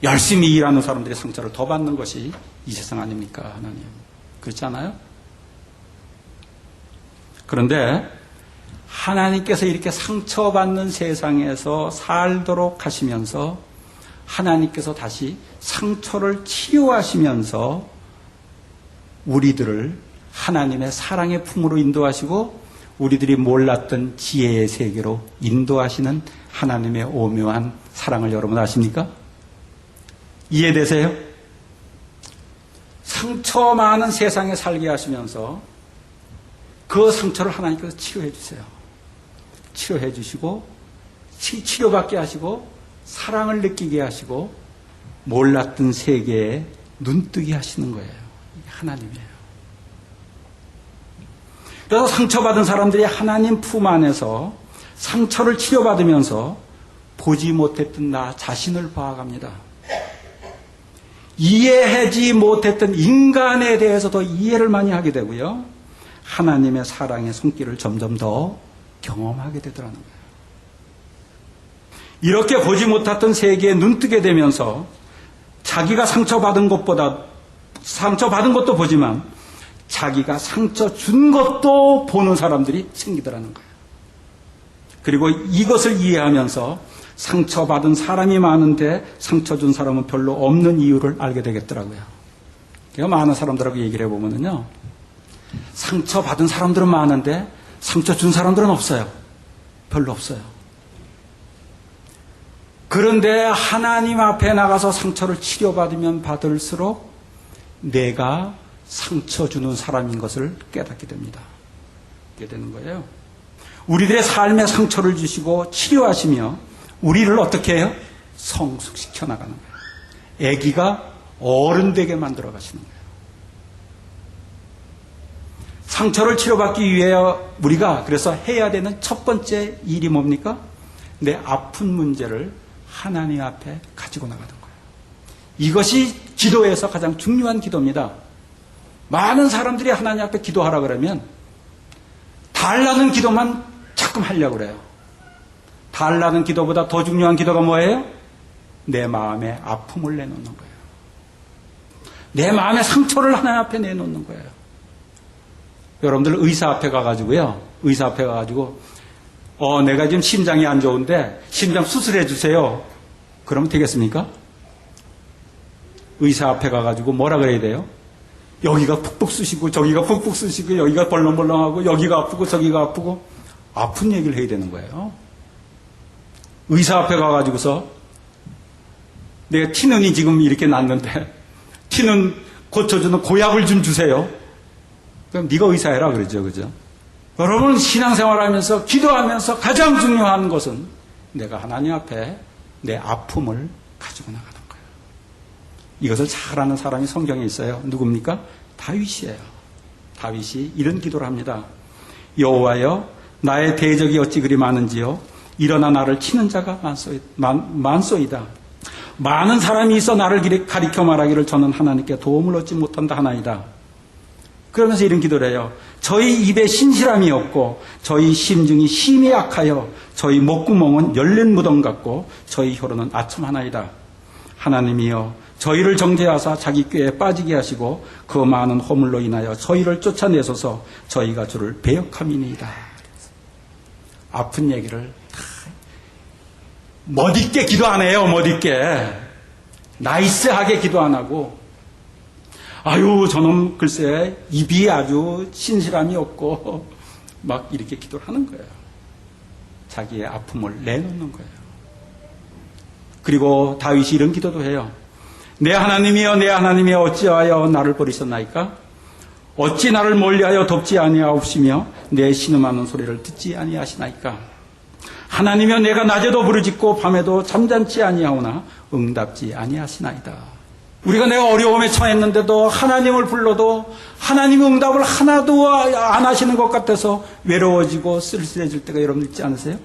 열심히 일하는 사람들이 상처를 더 받는 것이 이 세상 아닙니까? 하나님. 그렇지 않아요? 그런데 하나님께서 이렇게 상처받는 세상에서 살도록 하시면서 하나님께서 다시 상처를 치료하시면서 우리들을 하나님의 사랑의 품으로 인도하시고 우리들이 몰랐던 지혜의 세계로 인도하시는 하나님의 오묘한 사랑을 여러분 아십니까? 이해되세요? 상처 많은 세상에 살게 하시면서 그 상처를 하나님께서 치료해 주세요. 치료해 주시고 치료받게 하시고 사랑을 느끼게 하시고 몰랐던 세계에 눈뜨게 하시는 거예요. 이게 하나님이에요. 그래서 상처받은 사람들이 하나님 품 안에서 상처를 치료받으면서 보지 못했던 나 자신을 봐갑니다. 이해하지 못했던 인간에 대해서 더 이해를 많이 하게 되고요. 하나님의 사랑의 손길을 점점 더 경험하게 되더라는 거예요. 이렇게 보지 못했던 세계에 눈뜨게 되면서 자기가 상처받은 것도 보지만 자기가 상처 준 것도 보는 사람들이 생기더라는 거예요. 그리고 이것을 이해하면서 상처받은 사람이 많은데 상처 준 사람은 별로 없는 이유를 알게 되겠더라고요. 제가 많은 사람들하고 얘기를 해보면요, 상처받은 사람들은 많은데 상처 준 사람들은 없어요. 별로 없어요. 그런데 하나님 앞에 나가서 상처를 치료받으면 받을수록 내가 상처 주는 사람인 것을 깨닫게 됩니다. 그렇게 되는 거예요. 우리들의 삶에 상처를 주시고 치료하시며 우리를 어떻게 해요? 성숙시켜 나가는 거예요. 아기가 어른 되게 만들어 가시는 거예요. 상처를 치료받기 위해 우리가 그래서 해야 되는 첫 번째 일이 뭡니까? 내 아픈 문제를 하나님 앞에 가지고 나가는 거예요. 이것이 기도에서 가장 중요한 기도입니다. 많은 사람들이 하나님 앞에 기도하라 그러면 달라는 기도만 자꾸 하려고 그래요. 달라는 기도보다 더 중요한 기도가 뭐예요? 내 마음의 아픔을 내놓는 거예요. 내 마음의 상처를 하나님 앞에 내놓는 거예요. 여러분들 의사 앞에 가가지고요. 의사 앞에 가가지고 내가 지금 심장이 안 좋은데 심장 수술해 주세요. 그러면 되겠습니까? 의사 앞에 가가지고 뭐라 그래야 돼요? 여기가 푹푹 쑤시고 저기가 푹푹 쑤시고 여기가 벌렁벌렁하고 여기가 아프고 저기가 아프고 아픈 얘기를 해야 되는 거예요. 의사 앞에 가가지고서 내가 티눈이 지금 이렇게 났는데 티눈 고쳐주는 고약을 좀 주세요. 그럼 네가 의사해라 그러죠. 그죠? 여러분 신앙생활하면서 기도하면서 가장 중요한 것은 내가 하나님 앞에 내 아픔을 가지고 나가는 거예요. 이것을 잘 아는 사람이 성경에 있어요. 누굽니까? 다윗이에요. 다윗이 이런 기도를 합니다. 여호와여 나의 대적이 어찌 그리 많은지요. 일어나 나를 치는 자가 많소이다. 많은 사람이 있어 나를 가리켜 말하기를 저는 하나님께 도움을 얻지 못한다 하나이다. 그러면서 이런 기도를 해요. 저희 입에 신실함이 없고 저희 심중이 심히 약하여 저희 목구멍은 열린 무덤 같고 저희 혀로는 아첨 하나이다. 하나님이여 저희를 정죄하사 자기 꾀에 빠지게 하시고 그 많은 허물로 인하여 저희를 쫓아내소서. 저희가 주를 배역함이니이다. 아픈 얘기를 다 멋있게 기도 안 해요. 멋있게 나이스하게 기도 안 하고 아유 저놈 글쎄 입이 아주 신실함이 없고 막 이렇게 기도를 하는 거예요. 자기의 아픔을 내놓는 거예요. 그리고 다윗이 이런 기도도 해요. 내 하나님이여 내 하나님이여 어찌하여 나를 버리셨나이까? 어찌 나를 멀리하여 돕지 아니하옵시며 내 신음하는 소리를 듣지 아니하시나이까? 하나님이여 내가 낮에도 부르짖고 밤에도 잠잠치 아니하오나 응답지 아니하시나이다. 우리가 내가 어려움에 처했는데도 하나님을 불러도 하나님의 응답을 하나도 안 하시는 것 같아서 외로워지고 쓸쓸해질 때가 여러분 있지 않으세요?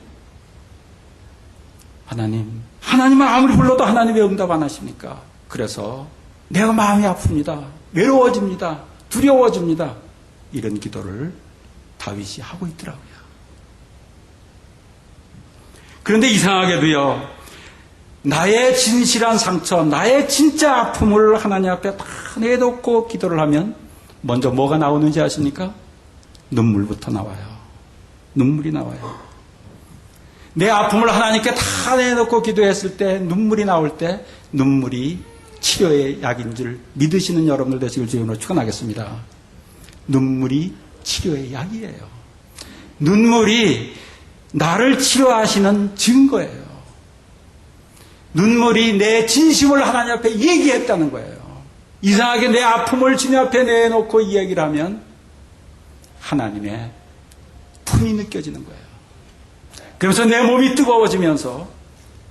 하나님은 아무리 불러도 하나님의 응답 안 하십니까? 그래서 내가 마음이 아픕니다. 외로워집니다. 두려워집니다. 이런 기도를 다윗이 하고 있더라고요. 그런데 이상하게도요. 나의 진실한 상처, 나의 진짜 아픔을 하나님 앞에 다 내놓고 기도를 하면 먼저 뭐가 나오는지 아십니까? 눈물부터 나와요. 눈물이 나와요. 내 아픔을 하나님께 다 내놓고 기도했을 때 눈물이 나올 때 눈물이 치료의 약인 줄 믿으시는 여러분들 되시길 주님으로 축원하겠습니다. 눈물이 치료의 약이에요. 눈물이 나를 치료하시는 증거예요. 눈물이 내 진심을 하나님 앞에 얘기했다는 거예요. 이상하게 내 아픔을 주님 앞에 내놓고 이야기를 하면 하나님의 품이 느껴지는 거예요. 그래서 내 몸이 뜨거워지면서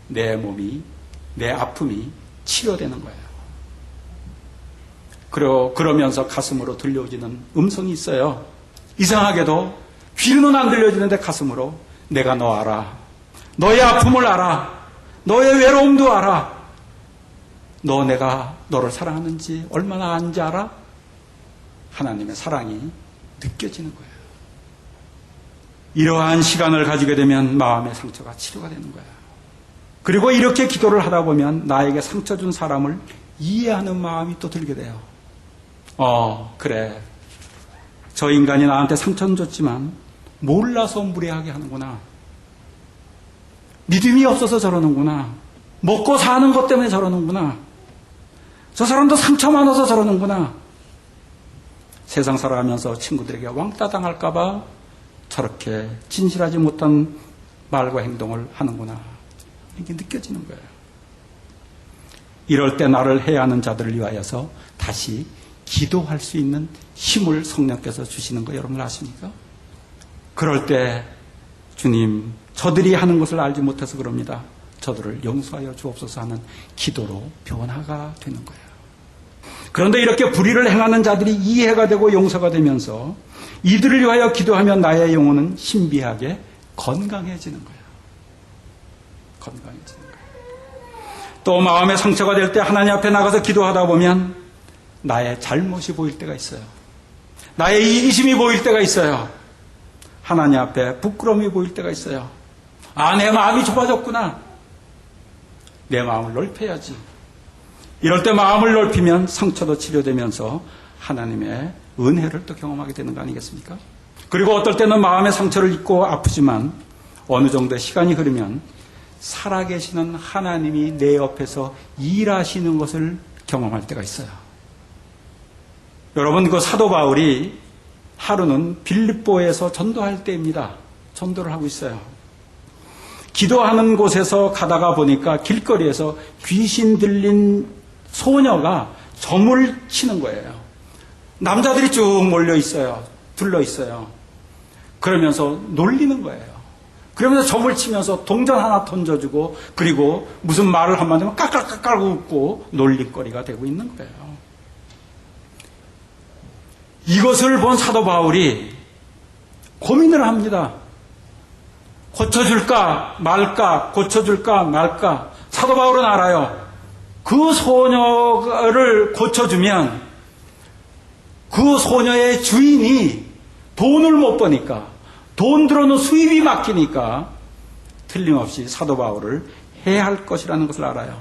내 아픔이 치료되는 거예요. 그러면서 가슴으로 들려오지는 음성이 있어요. 이상하게도 귀로는 안 들려지는데 가슴으로 내가 너 알아. 너의 아픔을 알아. 너의 외로움도 알아. 내가 너를 사랑하는지 얼마나 아는지 알아? 하나님의 사랑이 느껴지는 거예요. 이러한 시간을 가지게 되면 마음의 상처가 치료가 되는 거예요. 그리고 이렇게 기도를 하다 보면 나에게 상처 준 사람을 이해하는 마음이 또 들게 돼요. 그래. 저 인간이 나한테 상처는 줬지만 몰라서 무례하게 하는구나. 믿음이 없어서 저러는구나. 먹고 사는 것 때문에 저러는구나. 저 사람도 상처 많아서 저러는구나. 세상 살아가면서 친구들에게 왕따 당할까봐 저렇게 진실하지 못한 말과 행동을 하는구나. 이게 느껴지는 거예요. 이럴 때 나를 해하는 자들을 위하여서 다시 기도할 수 있는 힘을 성령께서 주시는 거 여러분 아십니까? 그럴 때 주님, 저들이 하는 것을 알지 못해서 그럽니다. 저들을 용서하여 주옵소서 하는 기도로 변화가 되는 거예요. 그런데 이렇게 불의를 행하는 자들이 이해가 되고 용서가 되면서 이들을 위하여 기도하면 나의 영혼은 신비하게 건강해지는 거예요. 건강해지는 거예요. 또 마음의 상처가 될 때 하나님 앞에 나가서 기도하다 보면 나의 잘못이 보일 때가 있어요. 나의 이기심이 보일 때가 있어요. 하나님 앞에 부끄러움이 보일 때가 있어요. 아, 내 마음이 좁아졌구나. 내 마음을 넓혀야지. 이럴 때 마음을 넓히면 상처도 치료되면서 하나님의 은혜를 또 경험하게 되는 거 아니겠습니까? 그리고 어떨 때는 마음의 상처를 입고 아프지만 어느 정도의 시간이 흐르면 살아계시는 하나님이 내 옆에서 일하시는 것을 경험할 때가 있어요. 여러분, 그 사도 바울이 하루는 빌립보에서 전도할 때입니다. 전도를 하고 있어요. 기도하는 곳에서 가다가 보니까 길거리에서 귀신 들린 소녀가 점을 치는 거예요. 남자들이 쭉 몰려 있어요. 둘러 있어요. 그러면서 놀리는 거예요. 그러면서 점을 치면서 동전 하나 던져주고, 그리고 무슨 말을 한마디 하면 까깔까깔 웃고 놀림거리가 되고 있는 거예요. 이것을 본 사도 바울이 고민을 합니다. 고쳐줄까 말까, 고쳐줄까 말까. 사도 바울은 알아요. 그 소녀를 고쳐주면 그 소녀의 주인이 돈을 못 버니까, 돈 들어오는 수입이 막히니까 틀림없이 사도 바울을 해야 할 것이라는 것을 알아요.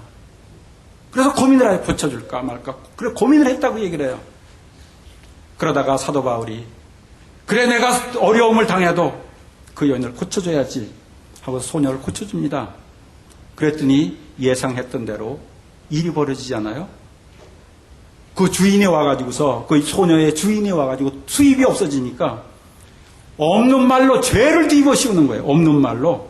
그래서 고민을 해요. 고쳐줄까 말까. 그래, 고민을 했다고 얘기를 해요. 그러다가 사도 바울이, 그래, 내가 어려움을 당해도 그 여인을 고쳐줘야지 하고 소녀를 고쳐줍니다. 그랬더니 예상했던 대로 일이 벌어지지 않아요? 그 주인이 와가지고서, 그 소녀의 주인이 와가지고 수입이 없어지니까 없는 말로 죄를 뒤집어 씌우는 거예요. 없는 말로.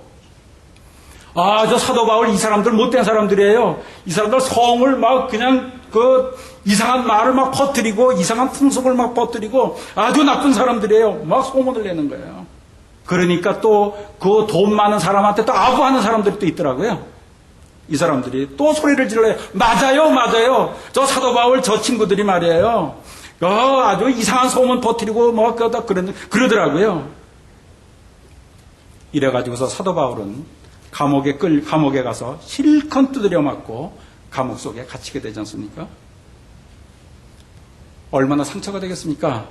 아, 저 사도 바울 이 사람들 못된 사람들이에요. 이 사람들 성을 막 그냥 그 이상한 말을 막 퍼뜨리고 이상한 풍속을 막 퍼뜨리고 아주 나쁜 사람들이에요. 막 소문을 내는 거예요. 그러니까 또 그 돈 많은 사람한테 또 아부하는 사람들이 또 있더라고요. 이 사람들이 또 소리를 질러요. 맞아요, 맞아요. 저 사도 바울 저 친구들이 말이에요. 아주 이상한 소문 퍼뜨리고 뭐 그러더라고요. 이래가지고서 사도 바울은 감옥에 가서 실컷 두드려 맞고 감옥 속에 갇히게 되지 않습니까? 얼마나 상처가 되겠습니까?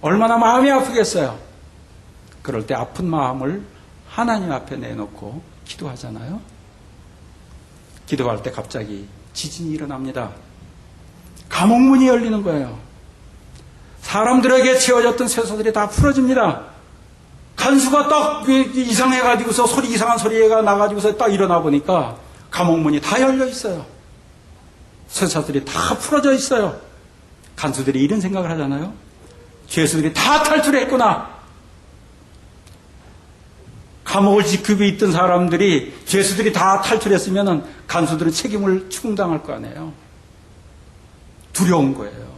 얼마나 마음이 아프겠어요? 그럴 때 아픈 마음을 하나님 앞에 내놓고 기도하잖아요. 기도할 때 갑자기 지진이 일어납니다. 감옥문이 열리는 거예요. 사람들에게 채워졌던 쇠사들이 다 풀어집니다. 간수가 딱 이상해가지고서 이상한 소리가 나가지고서 딱 일어나 보니까 감옥문이 다 열려 있어요. 쇠사들이 다 풀어져 있어요. 간수들이 이런 생각을 하잖아요. 죄수들이 다 탈출했구나. 감옥을 지키고 있던 사람들이, 죄수들이 다 탈출했으면 간수들은 책임을 추궁당할 거 아니에요. 두려운 거예요.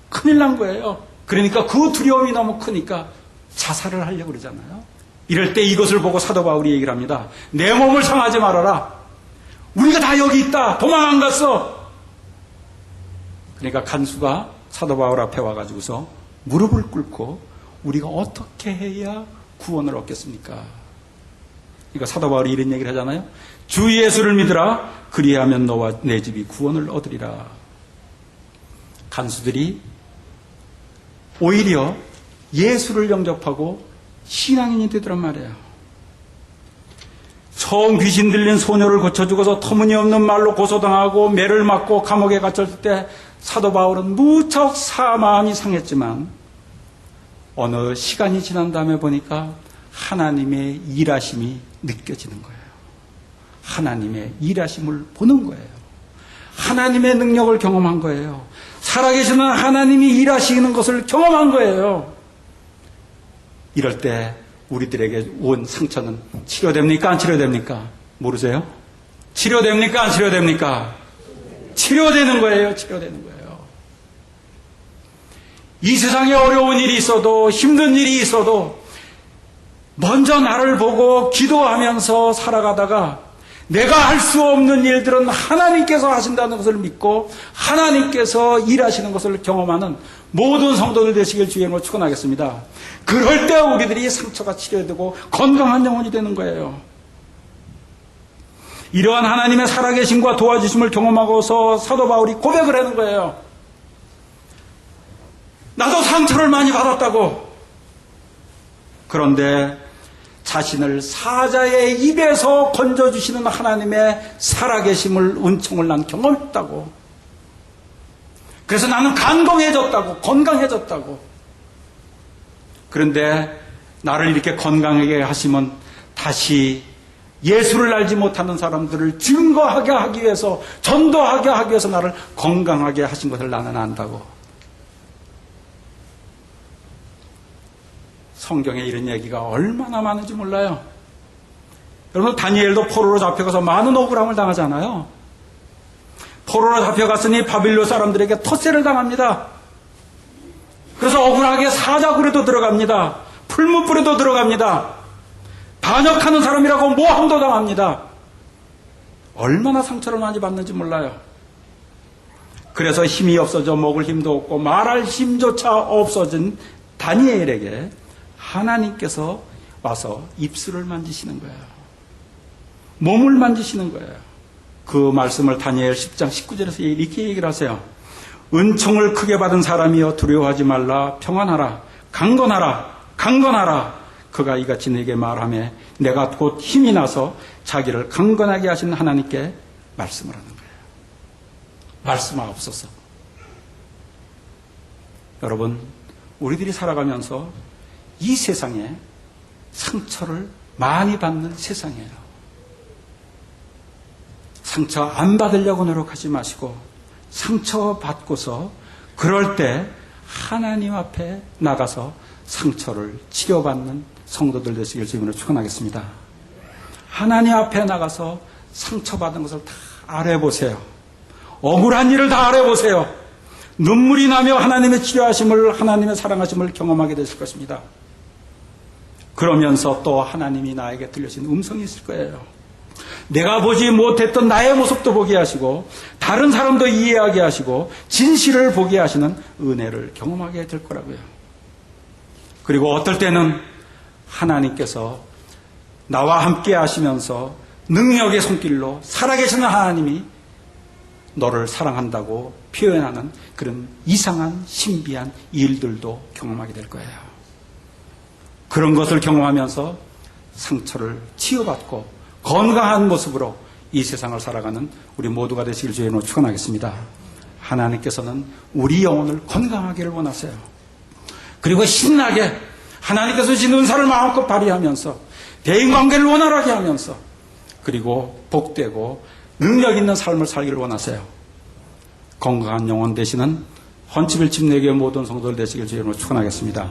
큰일 난 거예요. 그러니까 그 두려움이 너무 크니까 자살을 하려고 그러잖아요. 이럴 때 이것을 보고 사도 바울이 얘기를 합니다. 내 몸을 상하지 말아라. 우리가 다 여기 있다. 도망 안 갔어. 그러니까 간수가 사도 바울 앞에 와가지고서 무릎을 꿇고 우리가 어떻게 해야 구원을 얻겠습니까? 그러니까 사도 바울이 이런 얘기를 하잖아요. 주 예수를 믿으라. 그리하면 너와 내 집이 구원을 얻으리라. 간수들이 오히려 예수를 영접하고 신앙인이 되더란 말이에요. 처음 귀신 들린 소녀를 고쳐주고서 터무니없는 말로 고소당하고 매를 맞고 감옥에 갇혔을 때 사도 바울은 무척 마음이 상했지만 어느 시간이 지난 다음에 보니까 하나님의 일하심이 느껴지는 거예요. 하나님의 일하심을 보는 거예요. 하나님의 능력을 경험한 거예요. 살아계시는 하나님이 일하시는 것을 경험한 거예요. 이럴 때 우리들에게 온 상처는 치료됩니까? 안 치료됩니까? 모르세요? 치료됩니까? 안 치료됩니까? 치료되는 거예요. 치료되는 거예요. 이 세상에 어려운 일이 있어도, 힘든 일이 있어도 먼저 나를 보고 기도하면서 살아가다가 내가 할 수 없는 일들은 하나님께서 하신다는 것을 믿고 하나님께서 일하시는 것을 경험하는 모든 성도들 되시길 주의 이름으로 축원하겠습니다. 그럴 때 우리들이 상처가 치료되고 건강한 영혼이 되는 거예요. 이러한 하나님의 살아계심과 도와주심을 경험하고서 사도 바울이 고백을 하는 거예요. 나도 상처를 많이 받았다고. 그런데 자신을 사자의 입에서 건져주시는 하나님의 살아계심을, 은총을 난 경험했다고. 그래서 나는 건강해졌다고. 그런데 나를 이렇게 건강하게 하시면 다시 예수를 알지 못하는 사람들을 증거하게 하기 위해서, 전도하게 하기 위해서 나를 건강하게 하신 것을 나는 안다고. 성경에 이런 얘기가 얼마나 많은지 몰라요. 여러분, 다니엘도 포로로 잡혀가서 많은 억울함을 당하잖아요. 포로로 잡혀갔으니 바빌론 사람들에게 텃세를 당합니다. 그래서 억울하게 사자굴에도 들어갑니다. 풀무불에도 들어갑니다. 반역하는 사람이라고 모함도 당합니다. 얼마나 상처를 많이 받는지 몰라요. 그래서 힘이 없어져 먹을 힘도 없고 말할 힘조차 없어진 다니엘에게 하나님께서 와서 입술을 만지시는 거예요. 몸을 만지시는 거예요. 그 말씀을 다니엘 10장 19절에서 이렇게 얘기를 하세요. 은총을 크게 받은 사람이여 두려워하지 말라. 평안하라. 강건하라. 그가 이같이 내게 말하며 내가 곧 힘이 나서 자기를 강건하게 하신 하나님께 말씀을 하는 거예요. 말씀하옵소서. 여러분, 우리들이 살아가면서 이 세상에 상처를 많이 받는 세상이에요. 상처 안 받으려고 노력하지 마시고, 상처 받고서 그럴 때 하나님 앞에 나가서 상처를 치료받는 성도들 되시길 주님으로 축원하겠습니다. 하나님 앞에 나가서 상처받은 것을 다 알아보세요. 억울한 일을 다 알아보세요. 눈물이 나며 하나님의 치료하심을, 하나님의 사랑하심을 경험하게 되실 것입니다. 그러면서 또 하나님이 나에게 들려주신 음성이 있을 거예요. 내가 보지 못했던 나의 모습도 보게 하시고, 다른 사람도 이해하게 하시고, 진실을 보게 하시는 은혜를 경험하게 될 거라고요. 그리고 어떨 때는 하나님께서 나와 함께 하시면서 능력의 손길로 살아계시는 하나님이 너를 사랑한다고 표현하는 그런 이상한 신비한 일들도 경험하게 될 거예요. 그런 것을 경험하면서 상처를 치유받고 건강한 모습으로 이 세상을 살아가는 우리 모두가 되시길 주님으로 축원하겠습니다. 하나님께서는 우리 영혼을 건강하기를 원하세요. 그리고 신나게 하나님께서 주신 은사를 마음껏 발휘하면서 대인관계를 원활하게 하면서, 그리고 복되고 능력 있는 삶을 살기를 원하세요. 건강한 영혼 되시는 헌치빌집 내교의 모든 성도들 되시길 주님으로 축원하겠습니다.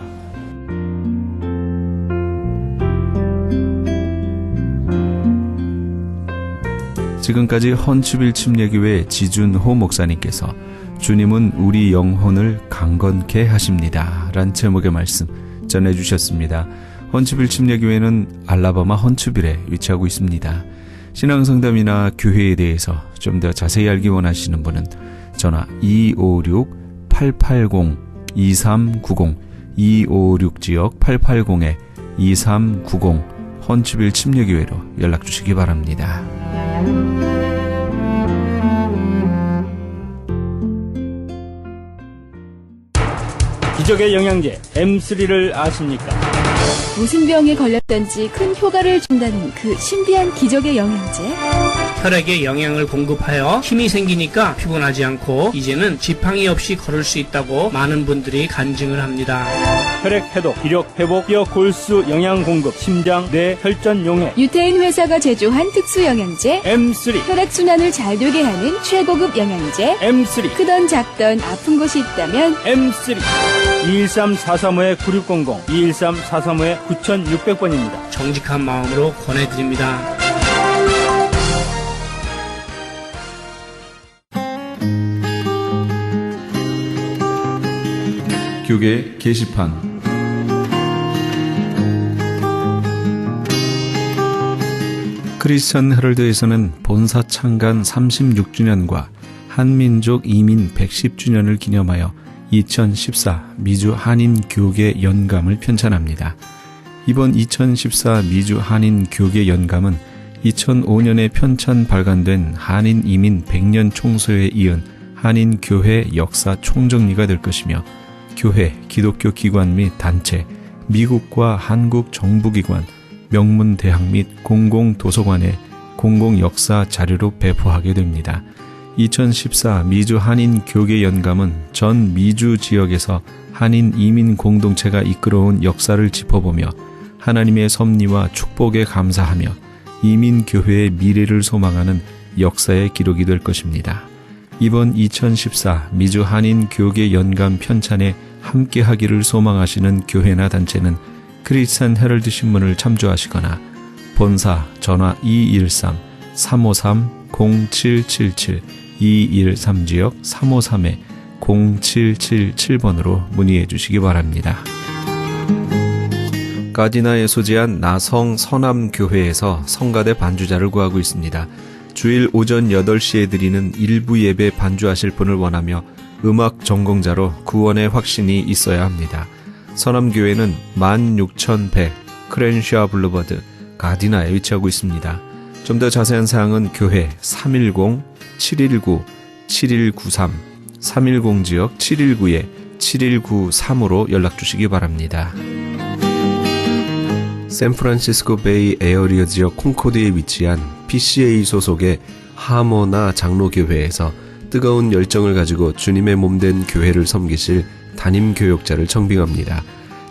지금까지 헌치빌 침례교회 지준호 목사님께서 주님은 우리 영혼을 강건케 하십니다 란 제목의 말씀 전해주셨습니다. 헌치빌 침례교회는 알라바마 헌츠빌에 위치하고 있습니다. 신앙상담이나 교회에 대해서 좀 더 자세히 알기 원하시는 분은 전화 256-880-2390 256지역 880-2390 헌츠빌 침례교회로 연락주시기 바랍니다. 기적의 영양제 M3를 아십니까? 무슨 병에 걸렸던지 큰 효과를 준다는 그 신비한 기적의 영양제. 혈액에 영양을 공급하여 힘이 생기니까 피곤하지 않고 이제는 지팡이 없이 걸을 수 있다고 많은 분들이 간증을 합니다. 혈액 해독, 기력 회복, 뼈 골수 영양 공급, 심장, 뇌, 혈전 용해. 유태인 회사가 제조한 특수 영양제. M3. 혈액순환을 잘 되게 하는 최고급 영양제. M3. 크던 작던 아픈 곳이 있다면 M3. 213-435-9600, 213-435-9600번입니다. 정직한 마음으로 권해드립니다. 교계 게시판. 크리스천 헤럴드에서는 본사 창간 36주년과 한민족 이민 110주년을 기념하여 2014 미주 한인 교계 연감을 편찬합니다. 이번 2014 미주 한인 교계 연감은 2005년에 편찬 발간된 한인 이민 100년 총서에 이은 한인 교회 역사 총정리가 될 것이며, 교회, 기독교 기관 및 단체, 미국과 한국 정부기관, 명문 대학 및 공공도서관에 공공역사 자료로 배포하게 됩니다. 2014 미주 한인 교계 연감은 전 미주 지역에서 한인 이민 공동체가 이끌어온 역사를 짚어보며 하나님의 섭리와 축복에 감사하며 이민 교회의 미래를 소망하는 역사의 기록이 될 것입니다. 이번 2014 미주 한인 교계 연감 편찬에 함께하기를 소망하시는 교회나 단체는 크리스찬 헤럴드 신문을 참조하시거나 본사 전화 213-353-0777 213지역 353-0777번으로 문의해 주시기 바랍니다. 가디나에 소재한 나성 서남교회에서 성가대 반주자를 구하고 있습니다. 주일 오전 8시에 드리는 일부 예배 반주하실 분을 원하며 음악 전공자로 구원의 확신이 있어야 합니다. 서남교회는 16100 크렌샤 블루버드 가디나에 위치하고 있습니다. 좀 더 자세한 사항은 교회 310-719-7193 310지역 719-7193으로 연락주시기 바랍니다. 샌프란시스코 베이 에어리어 지역 콩코드에 위치한 PCA 소속의 하모나 장로교회에서 뜨거운 열정을 가지고 주님의 몸된 교회를 섬기실 담임 교역자를 청빙합니다.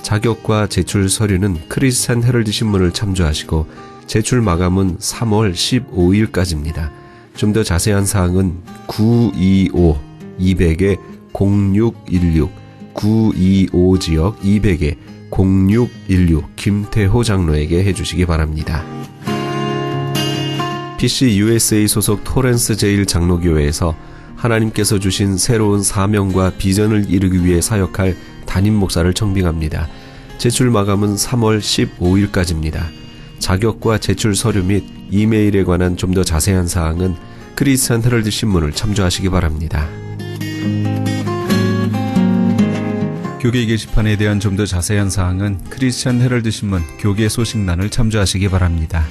자격과 제출 서류는 크리스찬 헤럴드 신문을 참조하시고 제출 마감은 3월 15일까지입니다. 좀 더 자세한 사항은 925-200-0616 925지역 200-0616 김태호 장로에게 해주시기 바랍니다. PC USA 소속 토렌스 제일 장로교회에서 하나님께서 주신 새로운 사명과 비전을 이루기 위해 사역할 담임 목사를 청빙합니다. 제출 마감은 3월 15일까지입니다. 자격과 제출 서류 및 이메일에 관한 좀 더 자세한 사항은 크리스찬 헤럴드 신문을 참조하시기 바랍니다. 교계 게시판에 대한 좀 더 자세한 사항은 크리스찬 헤럴드 신문 교계 소식란을 참조하시기 바랍니다.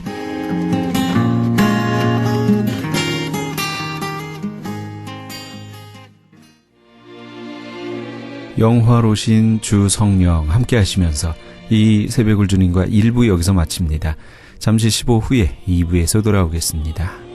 영화로신 주 성령 함께 하시면서 이 새벽을 주님과 1부 여기서 마칩니다. 잠시 15 후에 2부에서 돌아오겠습니다.